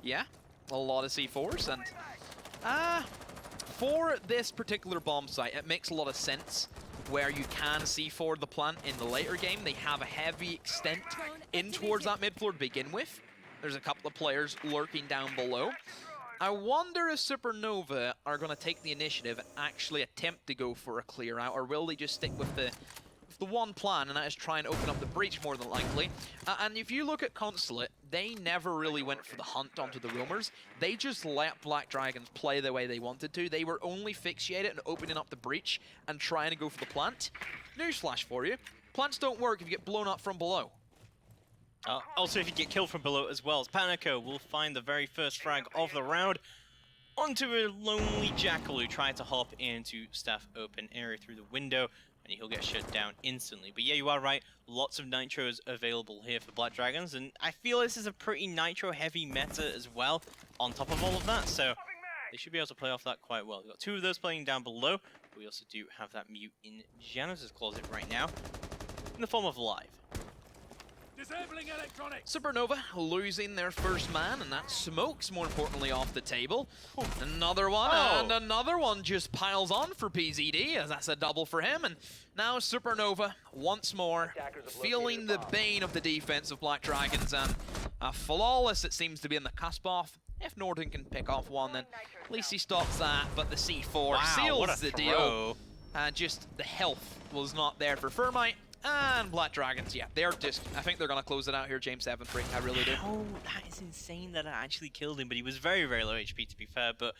Yeah, a lot of C4s, and for this particular bomb site, it makes a lot of sense where you can C4 the plant in the later game. They have a heavy extent in towards that mid floor to begin with. There's a couple of players lurking down below. I wonder if Supernova are going to take the initiative and actually attempt to go for a clear out, or will they just stick with the the one plan, and that is try and open up the breach more than likely. And if you look at Consulate, they never really went for the hunt onto the roamers. They just let Black Dragons play the way they wanted to. They were only fixated on opening up the breach and trying to go for the plant. Newsflash for you. Plants don't work if you get blown up from below. Also, if you get killed from below as well, as Panico will find the very first frag of the round onto a lonely Jackal who tried to hop into Staff open area through the window, and he'll get shut down instantly. But yeah, you are right, lots of nitros available here for Black Dragons, and I feel this is a pretty nitro-heavy meta as well, on top of all of that, so they should be able to play off that quite well. We've got two of those playing down below, but we also do have that mute in Janus' closet right now, in the form of Live. Disabling electronics. Supernova losing their first man, and that Smoke's more importantly off the table. Another one, and another one just piles on for PZD, as that's a double for him. And now Supernova, once more, feeling the bane of the defense of Black Dragons, and a flawless it seems to be in the cusp off. If Norden can pick off one, then at least he stops that, but the C4 seals the deal. And just the health was not there for Thermite. And Black Dragons, yeah, they're just, I think they're going to close it out here, James 7-3, I really do. Oh, that is insane that I actually killed him, but he was very, very low HP to be fair, but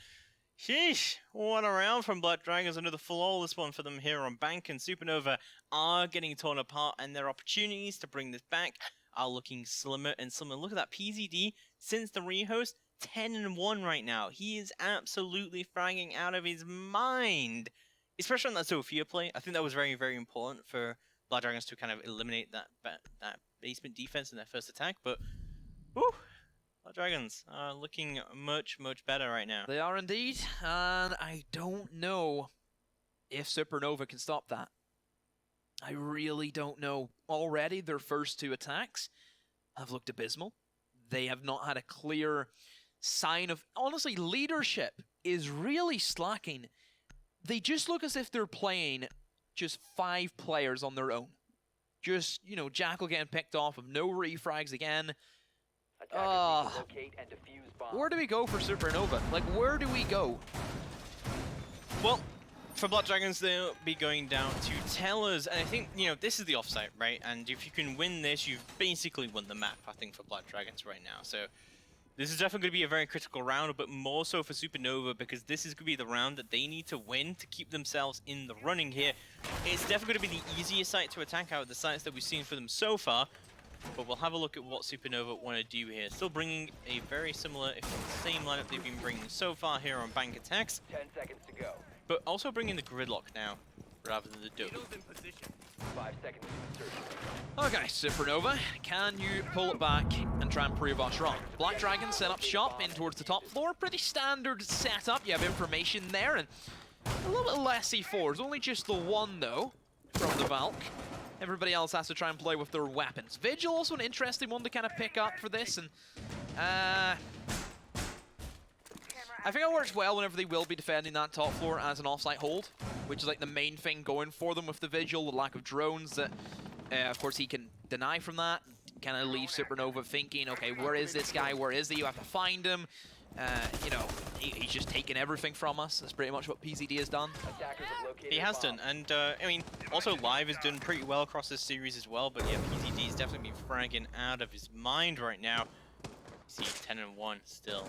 sheesh, what a round from Black Dragons, another flawless one for them here on Bank, and Supernova are getting torn apart, and their opportunities to bring this back are looking slimmer and slimmer. Look at that, PZD, since the rehost, 10-1 right now. He is absolutely fragging out of his mind, especially on that Sophia play. I think that was very, very important for Black Dragons to kind of eliminate that basement defense in their first attack, but whew, Black Dragons are looking much, much better right now. They are indeed, and I don't know if Supernova can stop that. I really don't know. Already, their first two attacks have looked abysmal. They have not had a clear sign of, honestly, leadership is really slacking. They just look as if they're playing just 5 players on their own. Just, you know, Jackal getting picked off of no refrags again. Where do we go for Supernova? Like, where do we go? Well, for Black Dragons, they'll be going down to Tellers, and I think, you know, this is the offsite, right? And if you can win this, you've basically won the map, I think, for Black Dragons right now. So this is definitely going to be a very critical round, but more so for Supernova, because this is going to be the round that they need to win to keep themselves in the running here. It's definitely going to be the easiest site to attack out of the sites that we've seen for them so far, but we'll have a look at what Supernova want to do here. Still bringing a very similar, if not the same lineup they've been bringing so far here on Bank Attacks. 10 seconds to go. But also bringing the gridlock now, rather than the dope. 5 seconds to insertion. Okay, Supernova, can you pull it back and try and prove us wrong? Black Dragon set up shop in towards the top floor. Pretty standard setup. You have information there, and a little bit less C4s. Only just the one, though, from the Valk. Everybody else has to try and play with their weapons. Vigil, also an interesting one to kind of pick up for this, and I think it works well whenever they will be defending that top floor as an offsite hold, which is like the main thing going for them with the Vigil, the lack of drones that, of course, he can deny from that. Kind of leave Supernova thinking, okay, where is this guy? Where is he? You have to find him. You know, he's just taking everything from us. That's pretty much what PZD has done. He has done, and I mean, also Live has done pretty well across this series as well, but yeah, PZD is definitely been fragging out of his mind right now. You see 10-1 still.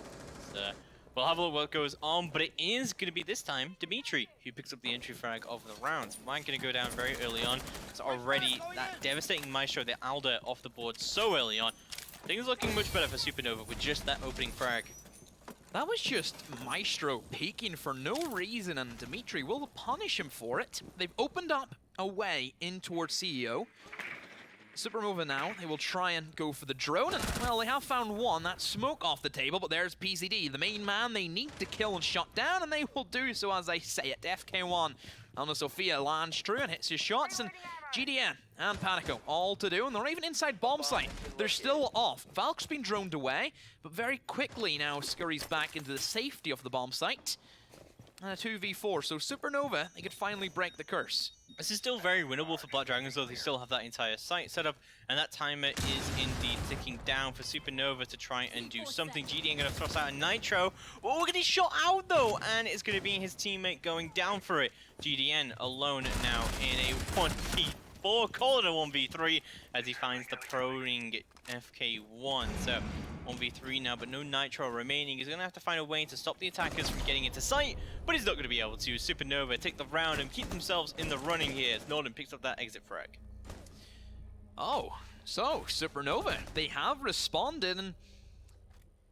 So we'll have a look what goes on, but it is going to be this time Dimitri who picks up the entry frag of the round. Mine going to go down very early on. It's already that devastating Maestro, the Alder, off the board so early on. Things looking much better for Supernova with just that opening frag. That was just Maestro peeking for no reason, and Dimitri will punish him for it. They've opened up a way in towards CEO. Supernova now, they will try and go for the drone, and, well, they have found one. That Smoke off the table, but there's PZD, the main man they need to kill and shut down, and they will do so as they say it. FK1 on the Sophia lands true and hits his shots, and GDN and Panico all to do, and they're even inside bomb site. They're still off. Valk's been droned away, but very quickly now scurries back into the safety of the bomb site. And a 2v4, so Supernova, they could finally break the curse. This is still very winnable for Black Dragons, though they still have that entire site set up, and that timer is indeed ticking down for Supernova to try and do something. GDN going to thrust out a Nitro. Oh, look at his shot out, though, and it's going to be his teammate going down for it. GDN alone now in a 1v3. 4, call it a 1v3 as he finds the proning FK1. So 1v3 now, but no Nitro remaining. He's going to have to find a way to stop the attackers from getting into sight, but he's not going to be able to. Supernova take the round and keep themselves in the running here as Norden picks up that exit frag. Oh, so Supernova, they have responded, and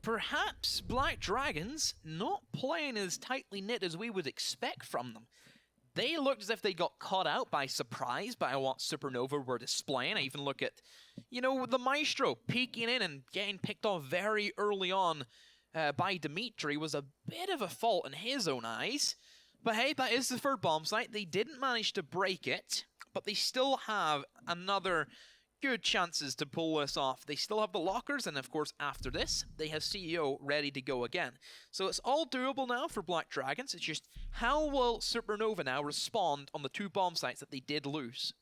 perhaps Black Dragons not playing as tightly knit as we would expect from them. They looked as if they got caught out by surprise by what Supernova were displaying. I even look at, you know, the Maestro peeking in and getting picked off very early on by Dimitri was a bit of a fault in his own eyes. But hey, that is the third bomb site. They didn't manage to break it, but they still have another good chances to pull this off. They still have the lockers, and of course after this they have CEO ready to go again. So it's all doable now for Black Dragons. It's just how will Supernova now respond on the 2 bomb sites that they did lose?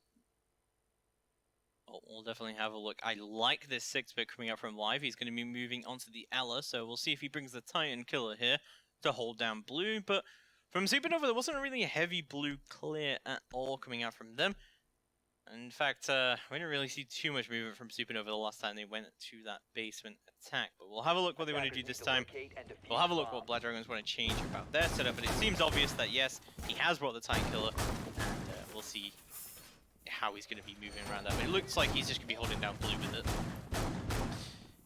Oh, we'll definitely have a look. I like this 6-bit coming out from Live. He's going to be moving onto the Ella, so we'll see if he brings the Titan Killer here to hold down blue. But from Supernova, there wasn't really a heavy blue clear at all coming out from them. In fact, we didn't really see too much movement from Supernova the last time they went to that basement attack. But we'll have a look what they want to do this time. We'll have a look what Black Dragons want to change about their setup. But it seems obvious that, yes, he has brought the Titan Killer. And we'll see how he's going to be moving around that. But it looks like he's just going to be holding down blue with it.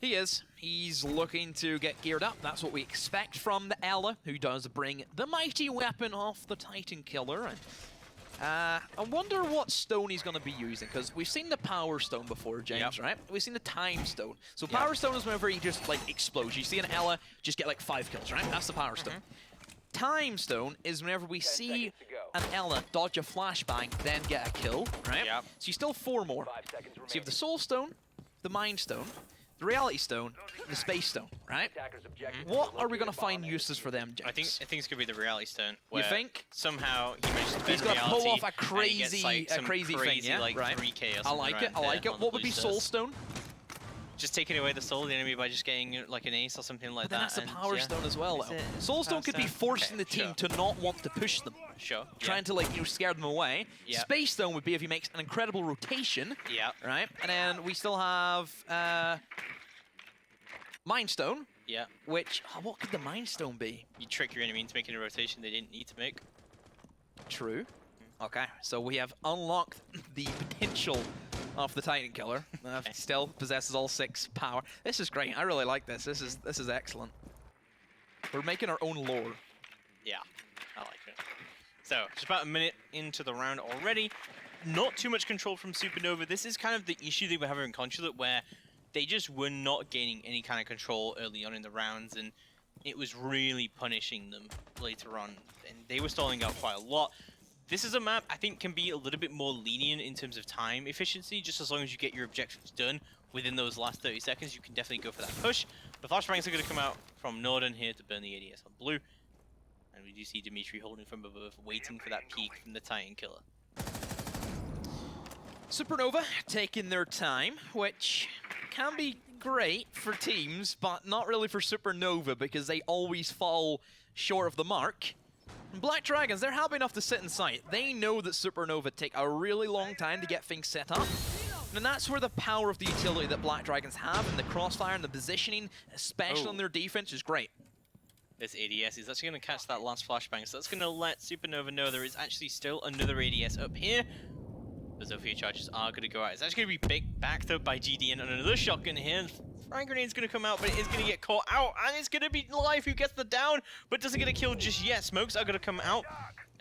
He is. He's looking to get geared up. That's what we expect from the Ella, who does bring the mighty weapon off the Titan Killer. And I wonder what stone he's going to be using, because we've seen the Power Stone before, James, right? We've seen the Time Stone. So Power Stone is whenever he just, like, explodes. You see an Ella just get, like, 5 kills, right? That's the Power Stone. Time Stone is whenever we see an Ella dodge a flashbang, then get a kill, right? So you still 4 more. So you have the Soul Stone, the Mind Stone, the Reality Stone, the Space Stone, right? What are we going to find uses for them, James? I think it's going to be the Reality Stone. You think? Somehow he managed to he's going to pull off a crazy, gets, like, crazy thing, yeah? like right. 3K or I like it. I like it. What would be Soul Stone? Just taking away the soul of the enemy by just getting like an ace or something like but then that. That's a Power Stone as well, though. Soul Stone could be forcing the team to not want to push them. Trying to, like, you know, scare them away. Space Stone would be if he makes an incredible rotation. Right? And then we still have Mind Stone. Which, what could the Mind Stone be? You trick your enemy into making a rotation they didn't need to make. True. Okay, so we have unlocked the potential of the Titan Killer. Still possesses all 6 power. This is great. I really like this. This is excellent. We're making our own lore. Yeah, I like it. So, just about a minute into the round already. Not too much control from Supernova. This is kind of the issue they were having in Consulate, where they just were not gaining any kind of control early on in the rounds, and it was really punishing them later on. And they were stalling out quite a lot. This is a map I think can be a little bit more lenient in terms of time efficiency. Just as long as you get your objectives done within those last 30 seconds, you can definitely go for that push. The flashbangs are going to come out from Norden here to burn the ADS on blue. And we do see Dimitri holding from above, waiting for that peek from the Titan Killer. Supernova taking their time, which can be great for teams, but not really for Supernova, because they always fall short of the mark. Black Dragons, they're happy enough to sit in sight. They know that Supernova take a really long time to get things set up. And that's where the power of the utility that Black Dragons have, and the crossfire and the positioning, especially on their defense, is great. This ADS is actually going to catch that last flashbang, so that's going to let Supernova know there is actually still another ADS up here. The Zofia charges are going to go out. It's actually going to be backed up by GDN on another shotgun here. Frag grenade's going to come out, but it is going to get caught out, and it's going to be Live who gets the down, but doesn't get a kill just yet. Smokes are going to come out.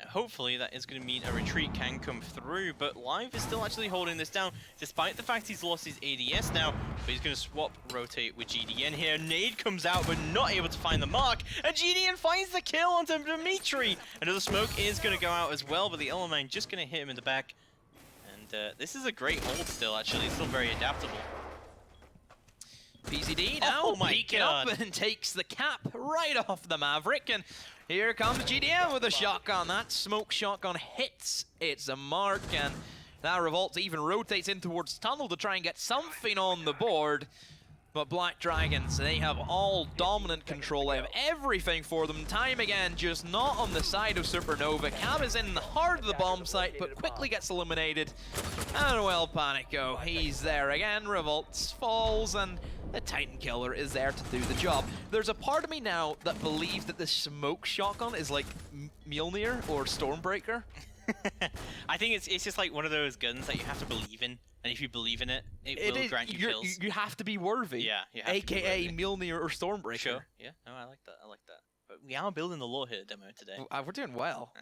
Hopefully that is going to mean a retreat can come through, but Live is still actually holding this down, despite the fact he's lost his ADS now, but he's going to swap, rotate with GDN here. Nade comes out, but not able to find the mark, and GDN finds the kill onto Dimitri. Another smoke is going to go out as well, but the Element just going to hit him in the back. And this is a great hold still, actually. It's still very adaptable. PZD now peeking up and takes the cap right off the Maverick, and here comes GDM with a shotgun. That smoke shotgun hits its a mark, and that Revolt even rotates in towards tunnel to try and get something on the board. But Black Dragons, they have all dominant control. They have everything for them. Time again, just not on the side of Supernova. Cab is in the heart of the bomb site, but quickly gets eliminated. And well, Panico, he's there again, revolts, falls, and the Titan Killer is there to do the job. There's a part of me now that believes that the smoke shotgun is like Mjolnir or Stormbreaker. I think it's just like one of those guns that you have to believe in, and if you believe in it, it will grant you kills. You have to be worthy. Yeah, you have AKA to be worthy. Mjolnir or Stormbreaker. Sure. Yeah. No, I like that. I like that. But we are building the lore here demo today. We're doing well.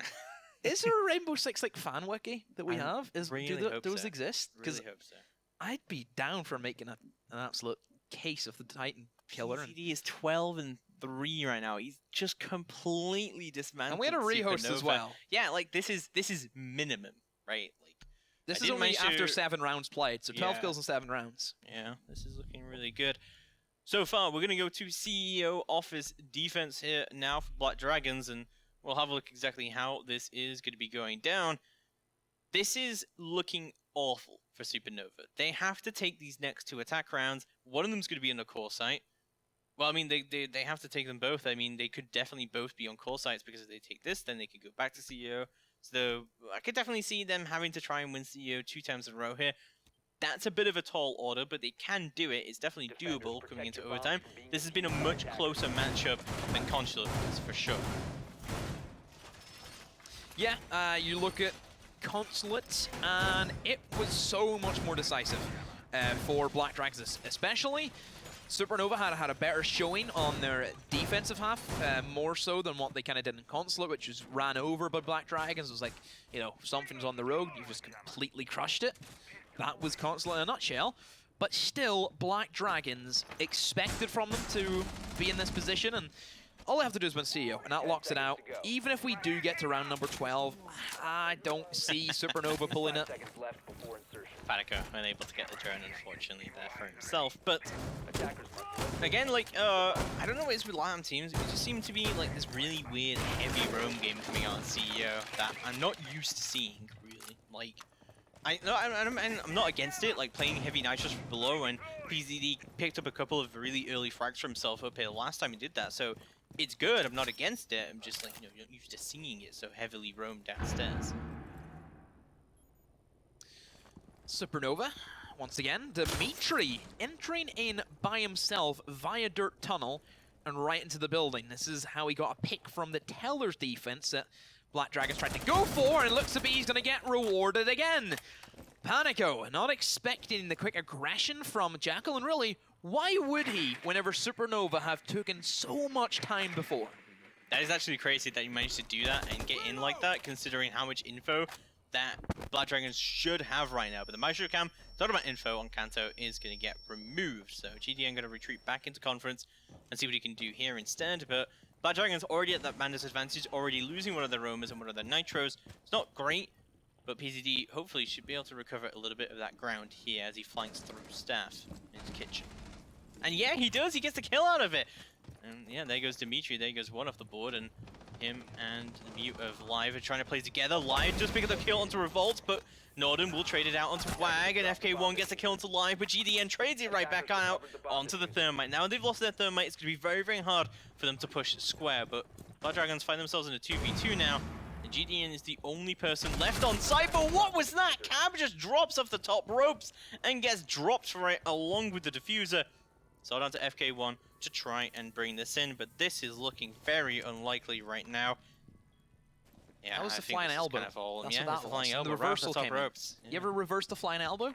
Is there a Rainbow Six like fan wiki that we have? Really Do those so. exist? Because Really hope so. I'd be down for making an absolute case of the Titan Killer. PCD is 12-3 right now. He's just completely dismantled. And we had a rehost as Supernova. well. Yeah, like this is minimum, right? Like This I is didn't only manage after to- 7 rounds played, so 12 Yeah. kills in 7 rounds. yeah, this is looking really good. So far, we're gonna go to CEO office defense here now for Black Dragons, and we'll have a look exactly how this is going to be going down. This is looking awful for Supernova. They have to take these next 2 attack rounds. One of them's going to be on the core site. Well, I mean, they have to take them both. I mean, they could definitely both be on core sites, because if they take this, then they could go back to CEO. So I could definitely see them having to try and win CEO 2 times in a row here. That's a bit of a tall order, but they can do it. It's definitely doable coming into overtime. This has been a much closer matchup than Consulate, for sure. Yeah, you look at Consulate, and it was so much more decisive for Black Dragons, especially. Supernova had a better showing on their defensive half, more so than what they kind of did in Consulate, which was ran over by Black Dragons. It was like, you know, something's on the road, you just completely crushed it. That was Consulate in a nutshell. But still, Black Dragons expected from them to be in this position, and all they have to do is win CEO, and that locks it out. Even if we do get to round number 12, I don't see Supernova pulling it. Seconds left before insertion. Panico unable to get the drone, unfortunately, there for himself. But Attackers must again, like, I don't know what it is with LATAM teams. It just seems to be like this really weird heavy roam game coming out on CEO that I'm not used to seeing, really. Like, I'm not against it, like playing heavy nitrous from below, and PZD picked up a couple of really early frags for himself up here last time he did that, so it's good. I'm not against it. I'm just like, you know, not used to seeing it so heavily roam downstairs. Supernova, once again, Dimitri entering in by himself via dirt tunnel and right into the building. This is how he got a pick from the Teller's defense that Black Dragon's trying to go for, and it looks to be he's going to get rewarded again. Panico, not expecting the quick aggression from Jackal, and really, why would he whenever Supernova have taken so much time before? That is actually crazy that you managed to do that and get in like that, considering how much info that Black Dragons should have right now. But the Maestro Cam, not about info on Kanto, is going to get removed. So GDN going to retreat back into conference and see what he can do here instead. But Black Dragons already at that man disadvantage, already losing one of their roamers and one of their nitros. It's not great, but PZD hopefully should be able to recover a little bit of that ground here as he flanks through Staff in his kitchen. And yeah, he does. He gets the kill out of it. And yeah, there goes Dimitri. There goes one off the board, and him and the Mute of Live are trying to play together. Live just pick up the kill onto Revolt, but Norden will trade it out onto WAG, and FK1 gets the kill onto Live, but GDN trades it right back out onto the Thermite. Now they've lost their Thermite. It's going to be very, very hard for them to push square, but Black Dragons find themselves in a 2v2 now. And GDN is the only person left on site, but what was that? Cab just drops off the top ropes and gets dropped right along with the diffuser. So down to FK1 to try and bring this in, but this is looking very unlikely right now. Yeah, That was I the think flying this is elbow. kind of all, That's yeah, what it's that the flying was. elbow The right off the reversal top came in. ropes. You ever reverse the flying elbow?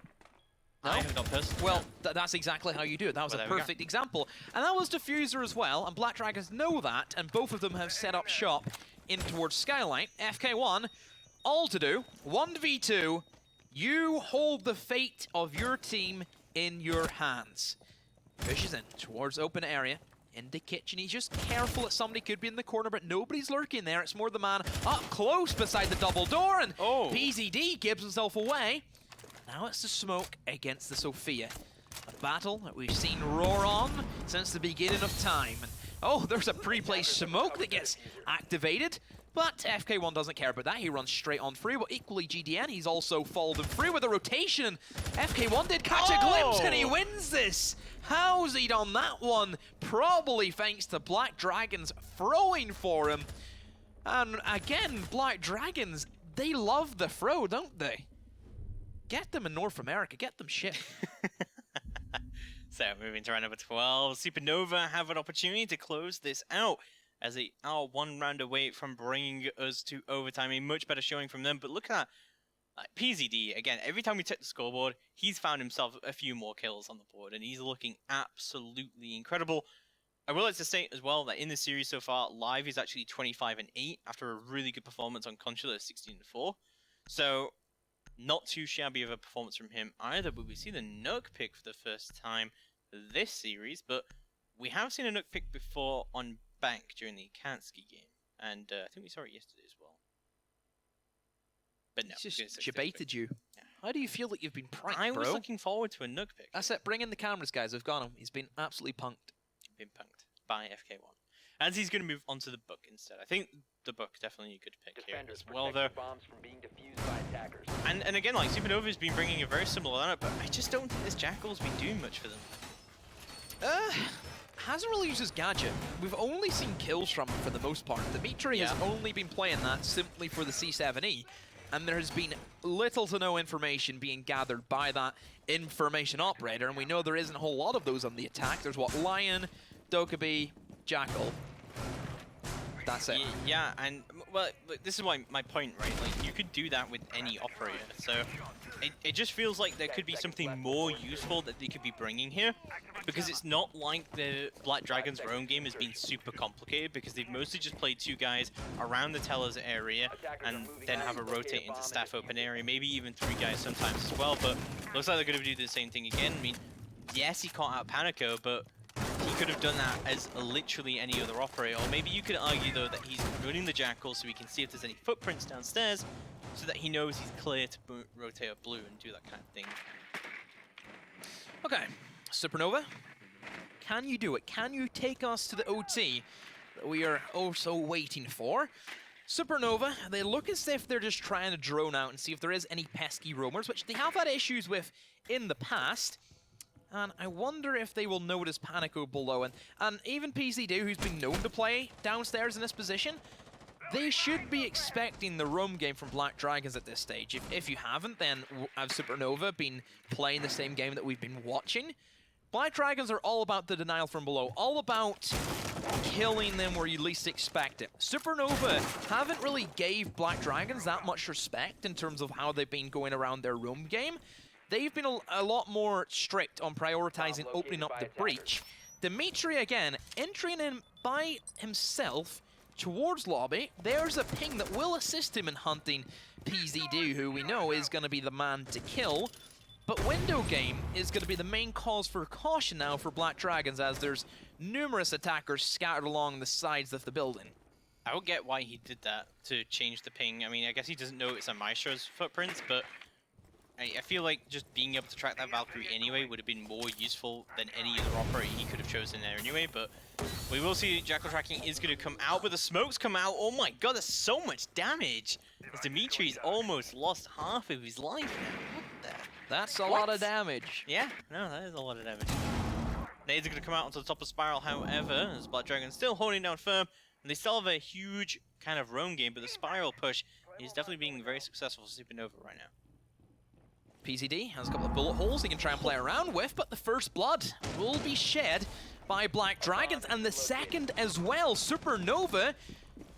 I haven't got personally. Well, that's exactly how you do it. That was Well, a there we go. perfect example. And that was Diffuser as well, and Black Dragons know that, and both of them have set up shop in towards Skylight. FK1, all to do, 1v2, you hold the fate of your team in your hands. Pushes in towards open area, in the kitchen. He's just careful that somebody could be in the corner, but nobody's lurking there. It's more the man up close beside the double door, and PZD gives himself away. Now it's the smoke against the Sophia. A battle that we've seen roar on since the beginning of time. And, oh, there's a pre-placed smoke that gets activated, but FK1 doesn't care about that. He runs straight on free, but equally GDN, he's also followed free with a rotation. FK1 did catch a glimpse, and he wins this. How's he done that one? Probably thanks to Black Dragons throwing for him. And again, Black Dragons, they love the throw, don't they? Get them in North America. Get them shit. So, moving to round number 12, Supernova have an opportunity to close this out as they are one round away from bringing us to overtime. A much better showing from them, but look at that. PZD, again, every time we check the scoreboard, he's found himself a few more kills on the board, and he's looking absolutely incredible. I would like to state as well that in the series so far, Live is actually 25-8 after a really good performance on Consular 16-4. So, not too shabby of a performance from him either, but we see the Nook pick for the first time this series, but we have seen a Nook pick before on Bank during the CLANCY'S game, and I think we saw it yesterday as well. But no, It's just debated you. Yeah. How do you feel that you've been pranked, I bro? was looking forward to a Nook pick. That's it. Bring in the cameras, guys. I've got him. He's been absolutely punked. Been punked by FK1. As he's going to move on to the Book instead. I think the Book definitely a good pick here Defenders as well, though. protect the bombs from being defused by attackers. And again, like, Supernova's been bringing a very similar lineup, but I just don't think this Jackal's been doing much for them. Hasn't really used his gadget. We've only seen kills from him for the most part. Dimitri has only been playing that simply for the C7E, and there has been little to no information being gathered by that information operator, and we know there isn't a whole lot of those on the attack. There's what, Lion, Dokkaebi, Jackal. That's it. Yeah, and well, look, this is why my point, right? Like, you could do that with any operator, so it just feels like there could be something more useful that they could be bringing here, because it's not like the Black Dragon's roam game has been super complicated, because they've mostly just played two guys around the Tellers area and then have a rotate into staff open area, maybe even three guys sometimes as well. But looks like they're going to do the same thing again. I mean, yes, he caught out Panico, but he could have done that as literally any other operator. Or maybe you could argue, though, that he's running the Jackal so he can see if there's any footprints downstairs, so that he knows he's clear to rotate up blue and do that kind of thing. Okay, Supernova, can you do it? Can you take us to the OT that we are also waiting for? Supernova, they look as if they're just trying to drone out and see if there is any pesky roamers, which they have had issues with in the past. And I wonder if they will notice Panico below. And even PCD, who's been known to play downstairs in this position, they should be expecting the roam game from Black Dragons at this stage. If you haven't, then have Supernova been playing the same game that we've been watching? Black Dragons are all about the denial from below, all about killing them where you least expect it. Supernova haven't really gave Black Dragons that much respect in terms of how they've been going around their roam game. They've been a lot more strict on prioritizing opening up the breach. Dimitri, again, entering in by himself towards lobby. There's a ping that will assist him in hunting PZD, who we know is going to be the man to kill. But window game is going to be the main cause for caution now for Black Dragons, as there's numerous attackers scattered along the sides of the building. I don't get why he did that to change the ping. I mean, I guess he doesn't know it's a Maestro's footprints, but I feel like just being able to track that Valkyrie anyway would have been more useful than any other operator he could have chosen there anyway. But we will see Jackal tracking is going to come out, but the smokes come out. Oh my god, there's so much damage! As Dimitri's almost lost half of his life now. What the? That's a lot of damage. Yeah, no, that is a lot of damage. Nades are going to come out onto the top of Spiral, however, as Black Dragon still holding down firm, and they still have a huge kind of roam game, but the Spiral push is definitely being very successful for Supernova right now. PZD has a couple of bullet holes he can try and play around with, but the first blood will be shed by Black Dragons, and the second as well. Supernova,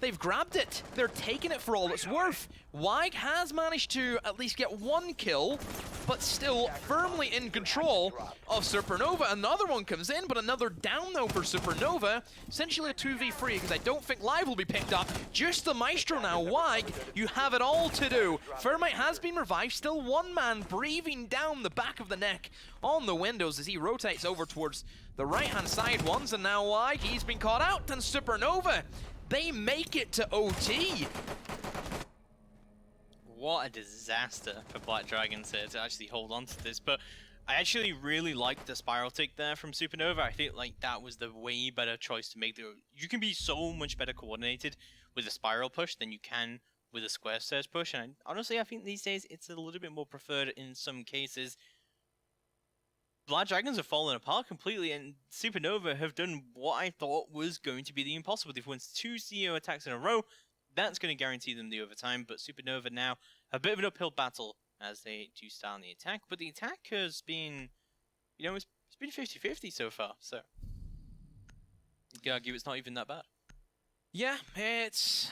they've grabbed it. They're taking it for all it's worth. Wag has managed to at least get one kill, but still firmly in control of Supernova. Another one comes in, but another down though for Supernova. Essentially a 2v3, because I don't think Live will be picked up. Just the Maestro now. Wag, you have it all to do. Thermite has been revived. Still one man breathing down the back of the neck on the windows as he rotates over towards the right-hand side once. And now Wag, he's been caught out. And Supernova, they make it to OT. What a disaster for Black Dragons here to actually hold on to this, but I actually really liked the Spiral take there from Supernova. I think like that was the way better choice to make. You can be so much better coordinated with a Spiral push than you can with a Square Stairs push, and honestly I think these days it's a little bit more preferred in some cases. Black Dragons have fallen apart completely, and Supernova have done what I thought was going to be the impossible. They've won 2 CEO attacks in a row. That's going to guarantee them the overtime, but Supernova now have a bit of an uphill battle as they do start on the attack. But the attack has been, it's been 50-50 so far. So you could argue it's not even that bad. Yeah, it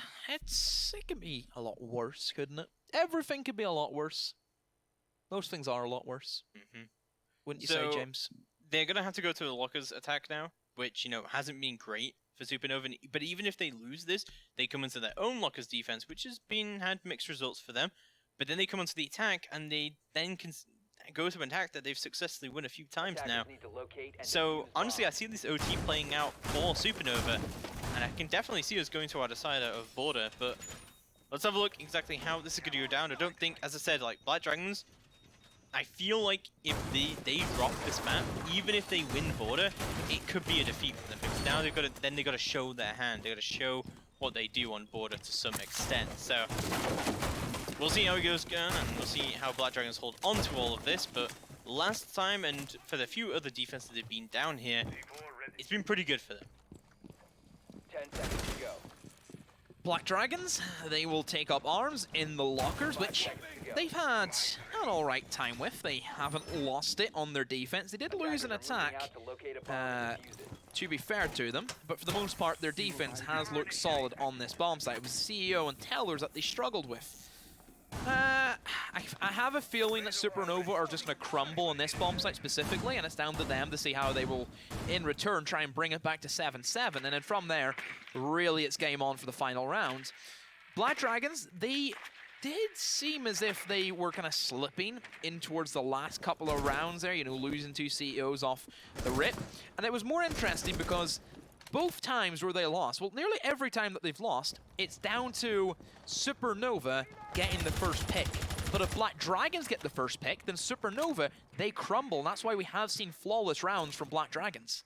can be a lot worse, couldn't it? Everything could be a lot worse. Most things are a lot worse. Mm-hmm. Wouldn't you say, James? They're going to have to go to the Lockers attack now, which, hasn't been great for Supernova. But even if they lose this, they come into their own Lockers defense, which has had mixed results for them. But then they come onto the attack, and they then can go to an attack that they've successfully won a few times now. So, honestly, I see this OT playing out for Supernova, and I can definitely see us going to our decider of border. But let's have a look exactly how this is going to go down. I don't think, as I said, like, Black Dragons, I feel like if they drop this map, even if they win border, it could be a defeat for them. Because now they've got to show their hand. They've got to show what they do on border to some extent. So we'll see how it goes, and we'll see how Black Dragons hold on to all of this. But last time, and for the few other defenses that have been down here, it's been pretty good for them. 10 seconds to go. Black Dragons, they will take up arms in the Lockers, which they've had an alright time with. They haven't lost it on their defense. They did lose an attack, to be fair to them, but for the most part, their defense has looked solid on this bomb site. It was CEO and Tellers that they struggled with. I have a feeling that Supernova are just going to crumble on this bomb site specifically, and it's down to them to see how they will, in return, try and bring it back to 7-7, and then from there, really it's game on for the final round. Black Dragons, they did seem as if they were kind of slipping in towards the last couple of rounds there, losing 2 CEOs off the rip, and it was more interesting because both times where they lost, well, nearly every time that they've lost, it's down to Supernova getting the first pick. But if Black Dragons get the first pick, then Supernova, they crumble. And that's why we have seen flawless rounds from Black Dragons.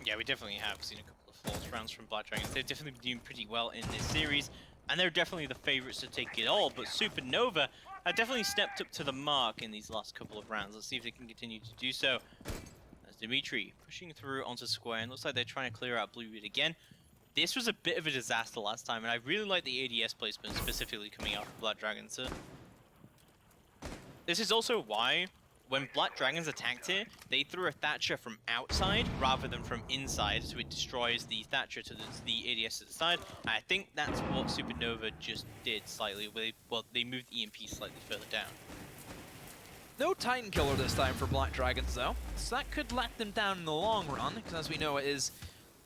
Yeah, we definitely have seen a couple of flawless rounds from Black Dragons. They've definitely been doing pretty well in this series, and they're definitely the favorites to take it all. But Supernova have definitely stepped up to the mark in these last couple of rounds. Let's see if they can continue to do so. Dimitri pushing through onto square, and looks like they're trying to clear out blue again. This was a bit of a disaster last time, and I really like the ADS placement specifically coming out from Black Dragons. This is also why when Black Dragons attacked here, they threw a Thatcher from outside rather than from inside, so it destroys the Thatcher to the ADS to the side. And I think that's what Supernova just did slightly. They moved the EMP slightly further down. No Titan Killer this time for Black Dragons, though. So that could let them down in the long run, because as we know, it is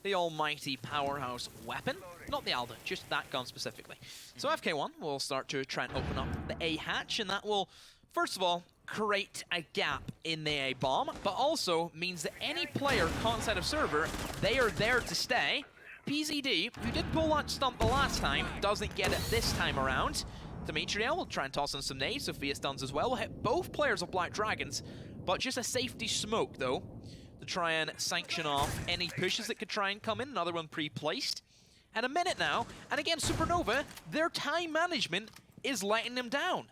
the almighty powerhouse weapon. Not the Alda, just that gun specifically. So FK1 will start to try and open up the A hatch, and that will, first of all, create a gap in the A bomb, but also means that any player caught inside of server, they are there to stay. PZD, who did pull that stump the last time, doesn't get it this time around. Demetriel will try and toss in some nades, Sophia stuns as well. Will hit both players of Black Dragons, but just a safety smoke, though, to try and sanction off any pushes that could try and come in. Another one pre-placed. And a minute now, and again, Supernova, their time management is letting them down.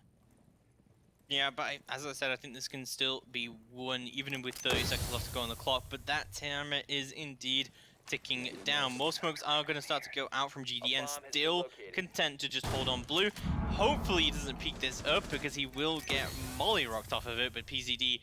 Yeah, but as I said, I think this can still be won, even with 30 seconds left to go on the clock, but that timer is indeed ticking down. More smokes are going to start to go out from GDN, still content to just hold on blue. Hopefully he doesn't peek this up, because he will get molly rocked off of it, but PZD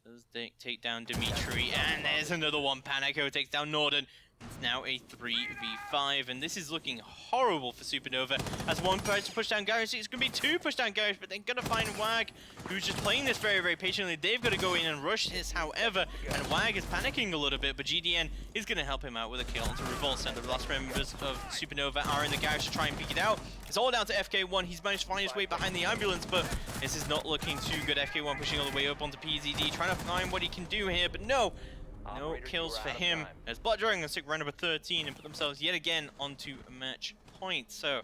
does take down Dimitri, and there's another one. Panico takes down Norden. It's now a 3v5, and this is looking horrible for Supernova. As one tries to push down Garage, it's going to be 2 push down Garage, but they're going to find Wag, who's just playing this very, very patiently. They've got to go in and rush this, however, and Wag is panicking a little bit, but GDN is going to help him out with a kill onto Revolt. And the last members of Supernova are in the Garage to try and peek it out. It's all down to FK1. He's managed to find his way behind the ambulance, but this is not looking too good. FK1 pushing all the way up onto PZD, trying to find what he can do here, but no kills for him, as Black Dragons took round number 13 and put themselves yet again onto a match point. So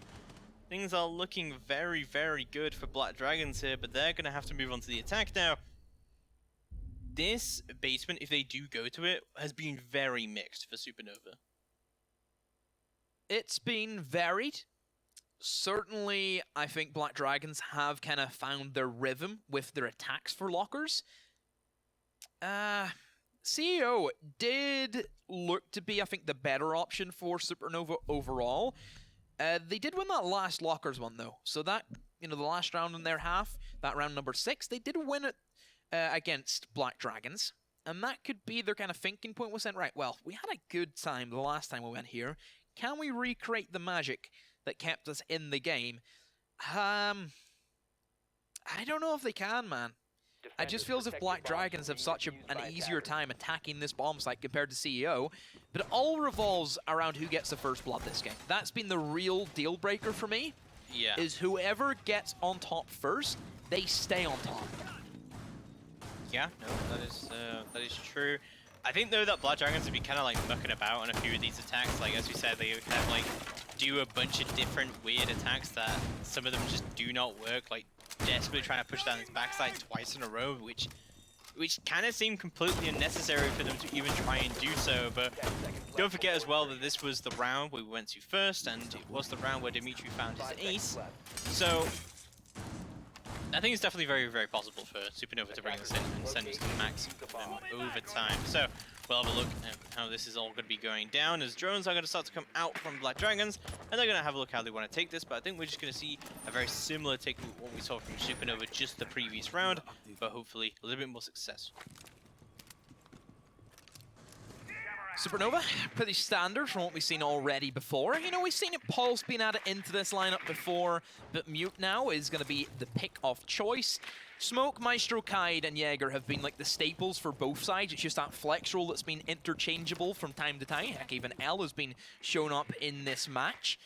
things are looking very, very good for Black Dragons here, but they're going to have to move on to the attack now. This basement, if they do go to it, has been very mixed for Supernova. It's been varied. Certainly, I think Black Dragons have kind of found their rhythm with their attacks for lockers. CEO did look to be, I think, the better option for Supernova overall. They did win that last Lockers one, though, so that you know, the last round in their half, that round number 6, they did win it against Black Dragons. And that could be their kind of thinking point, was saying, right, well, we had a good time the last time we went here. Can we recreate the magic that kept us in the game? I don't know if they can, man. I just feel as if Black Dragons have such an easier time attacking this bomb site compared to CEO, but it all revolves around who gets the first blood this game. That's been the real deal breaker for me, is whoever gets on top first, they stay on top. Yeah, no, that is true. I think though that Black Dragons have been kind of like mucking about on a few of these attacks. Like as we said, they kind of like do a bunch of different weird attacks that some of them just do not work. Like desperately trying to push down his backside twice in a row, which kind of seemed completely unnecessary for them to even try and do so. But don't forget as well that this was the round we went to first, and it was the round where Dimitri found his ace. So I think it's definitely very, very possible for Supernova to bring this in and send us to max overtime. So we'll have a look at how this is all going to be going down, as drones are going to start to come out from Black Dragons, and they're going to have a look how they want to take this. But I think we're just going to see a very similar take to what we saw from Supernova just the previous round, but hopefully a little bit more successful. Supernova, pretty standard from what we've seen already before. You know, we've seen it, Pulse being added into this lineup before, but Mute now is going to be the pick of choice. Smoke, Maestro, Kaid, and Jaeger have been like the staples for both sides. It's just that flex roll that's been interchangeable from time to time. Heck, even L has been shown up in this match.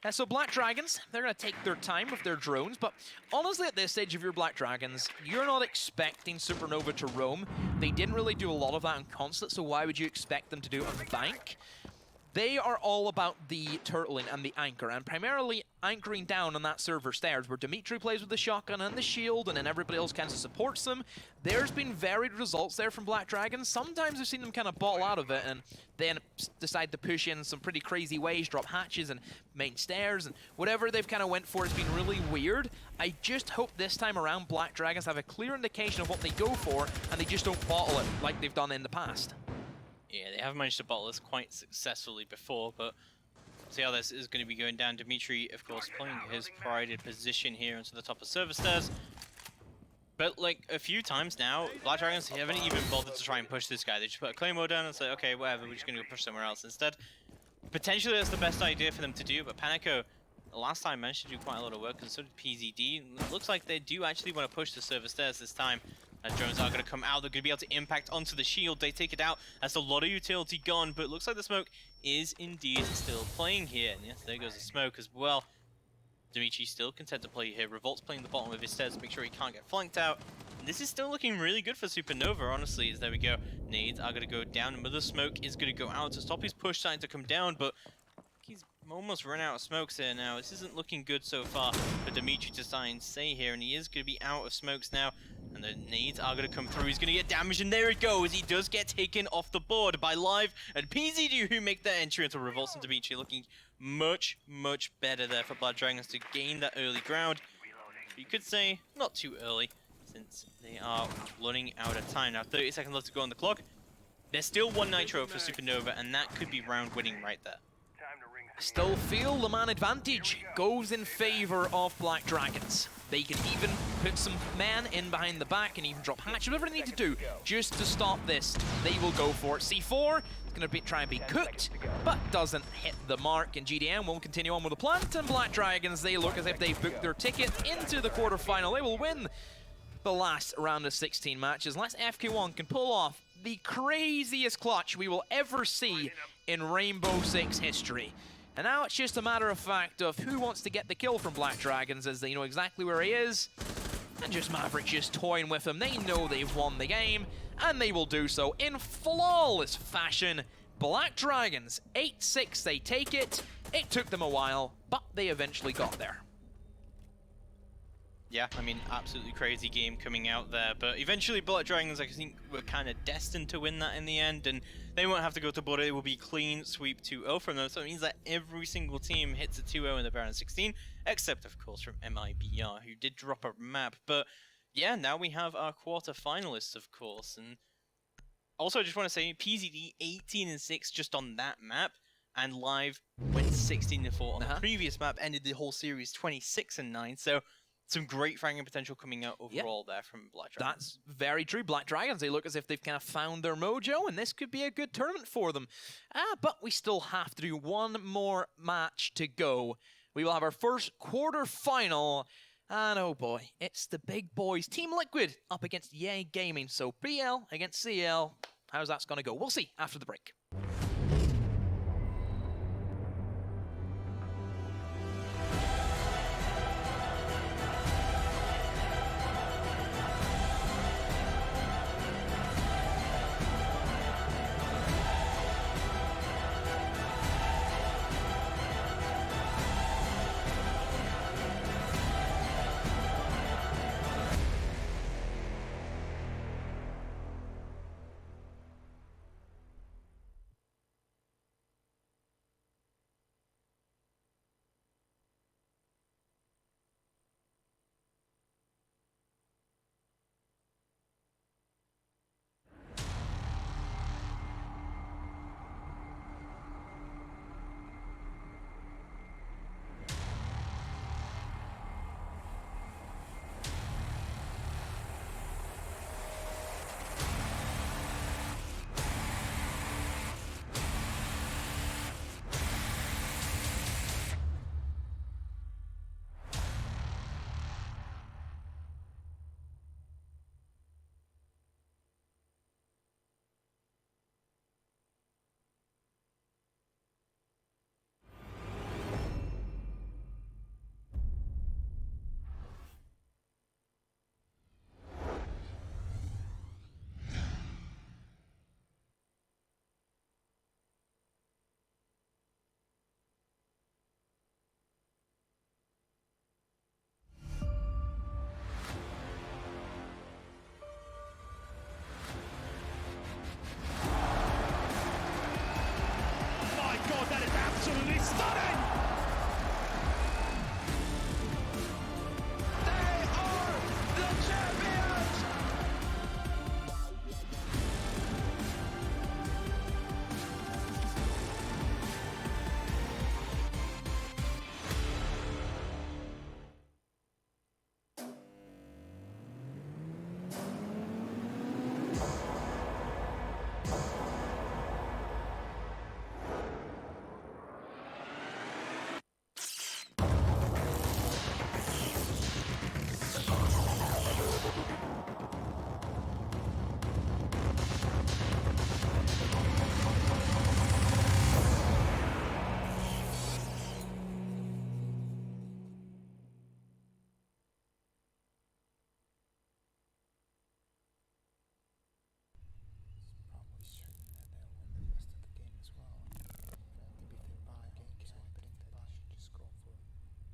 So Black Dragons, they're going to take their time with their drones, but honestly at this stage of your Black Dragons, you're not expecting Supernova to roam. They didn't really do a lot of that on Constant, so why would you expect them to do it on Bank? They are all about the turtling and the anchor, and primarily anchoring down on that server stairs where Dimitri plays with the shotgun and the shield, and then everybody else kind of supports them. There's been varied results there from Black Dragons. Sometimes I've seen them kind of bottle out of it and then decide to push in some pretty crazy ways, drop hatches and main stairs, and whatever they've kind of went for has been really weird. I just hope this time around Black Dragons have a clear indication of what they go for, and they just don't bottle it like they've done in the past. Yeah, they have managed to bottle this quite successfully before, but see how this is going to be going down. Dimitri, of course, playing his prided position here onto the top of server stairs. But like a few times now, Black Dragons haven't even bothered to try and push this guy. They just put a Claymore down and say, okay, whatever, we're just going to go push somewhere else instead. Potentially that's the best idea for them to do, but Panico, last time, managed to do quite a lot of work, and so did PZD. It looks like they do actually want to push the server stairs this time. Drones are going to come out, they're going to be able to impact onto the shield, they take it out, that's a lot of utility gone, but it looks like the smoke is indeed still playing here. And yes, there goes the smoke as well. Dimitri still content to play here, Revolt's playing the bottom of his stairs to make sure he can't get flanked out. And this is still looking really good for Supernova, honestly, as there we go. Nades are going to go down, and Mother Smoke is going to go out to stop his push starting to come down, but he's almost run out of smokes here now. This isn't looking good so far for Dimitri to try and stay here, and he is going to be out of smokes now. And the nades are going to come through. He's going to get damaged, and there it goes. He does get taken off the board by Live and PZD, who make their entry into Revolts, and Dimitri looking much, much better there for Blood Dragons to gain that early ground. You could say not too early, since they are running out of time. Now 30 seconds left to go on the clock. There's still one Nitro for Supernova, and that could be round winning right there. Still feel the man advantage goes in favor of Black Dragons. They can even put some men in behind the back and even drop hatch, whatever they need to do just to stop this. They will go for it. C4 is going to try and be cooked, but doesn't hit the mark, and GDM will continue on with the plant, and Black Dragons, they look as if they've booked their ticket into the quarterfinal. They will win the last round of 16 matches, unless FK1 can pull off the craziest clutch we will ever see in Rainbow Six history. And now it's just a matter of fact of who wants to get the kill from Black Dragons, as they know exactly where he is. And just Maverick just toying with him. They know they've won the game, and they will do so in flawless fashion. Black Dragons, 8-6, they take it. It took them a while, but they eventually got there. Yeah, I mean, absolutely crazy game coming out there, but eventually Black Dragons, I think, were kind of destined to win that in the end, and they won't have to go to border. It will be clean sweep 2-0 from them, so it means that every single team hits a 2-0 in the Baron 16, except, of course, from MIBR, who did drop a map. But yeah, now we have our quarter-finalists, of course, and also I just want to say, PZD 18-6 just on that map, and Live went 16-4 on the previous map, ended the whole series 26-9, so some great fragging potential coming out overall there from Black Dragons. That's very true. Black Dragons, they look as if they've kind of found their mojo, and this could be a good tournament for them. But we still have to do one more match to go. We will have our first quarter-final, and oh boy, it's the big boys. Team Liquid up against Yay Gaming. So PL against CL. How's that going to go? We'll see after the break. Absolutely stunning! They are the champions!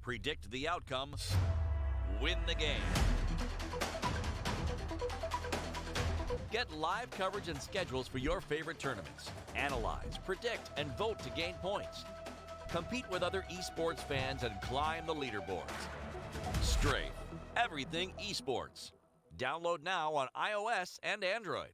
Predict the outcome, win the game. Get live coverage and schedules for your favorite tournaments. Analyze, predict, and vote to gain points. Compete with other esports fans and climb the leaderboards. Strafe, everything esports. Download now on iOS and Android.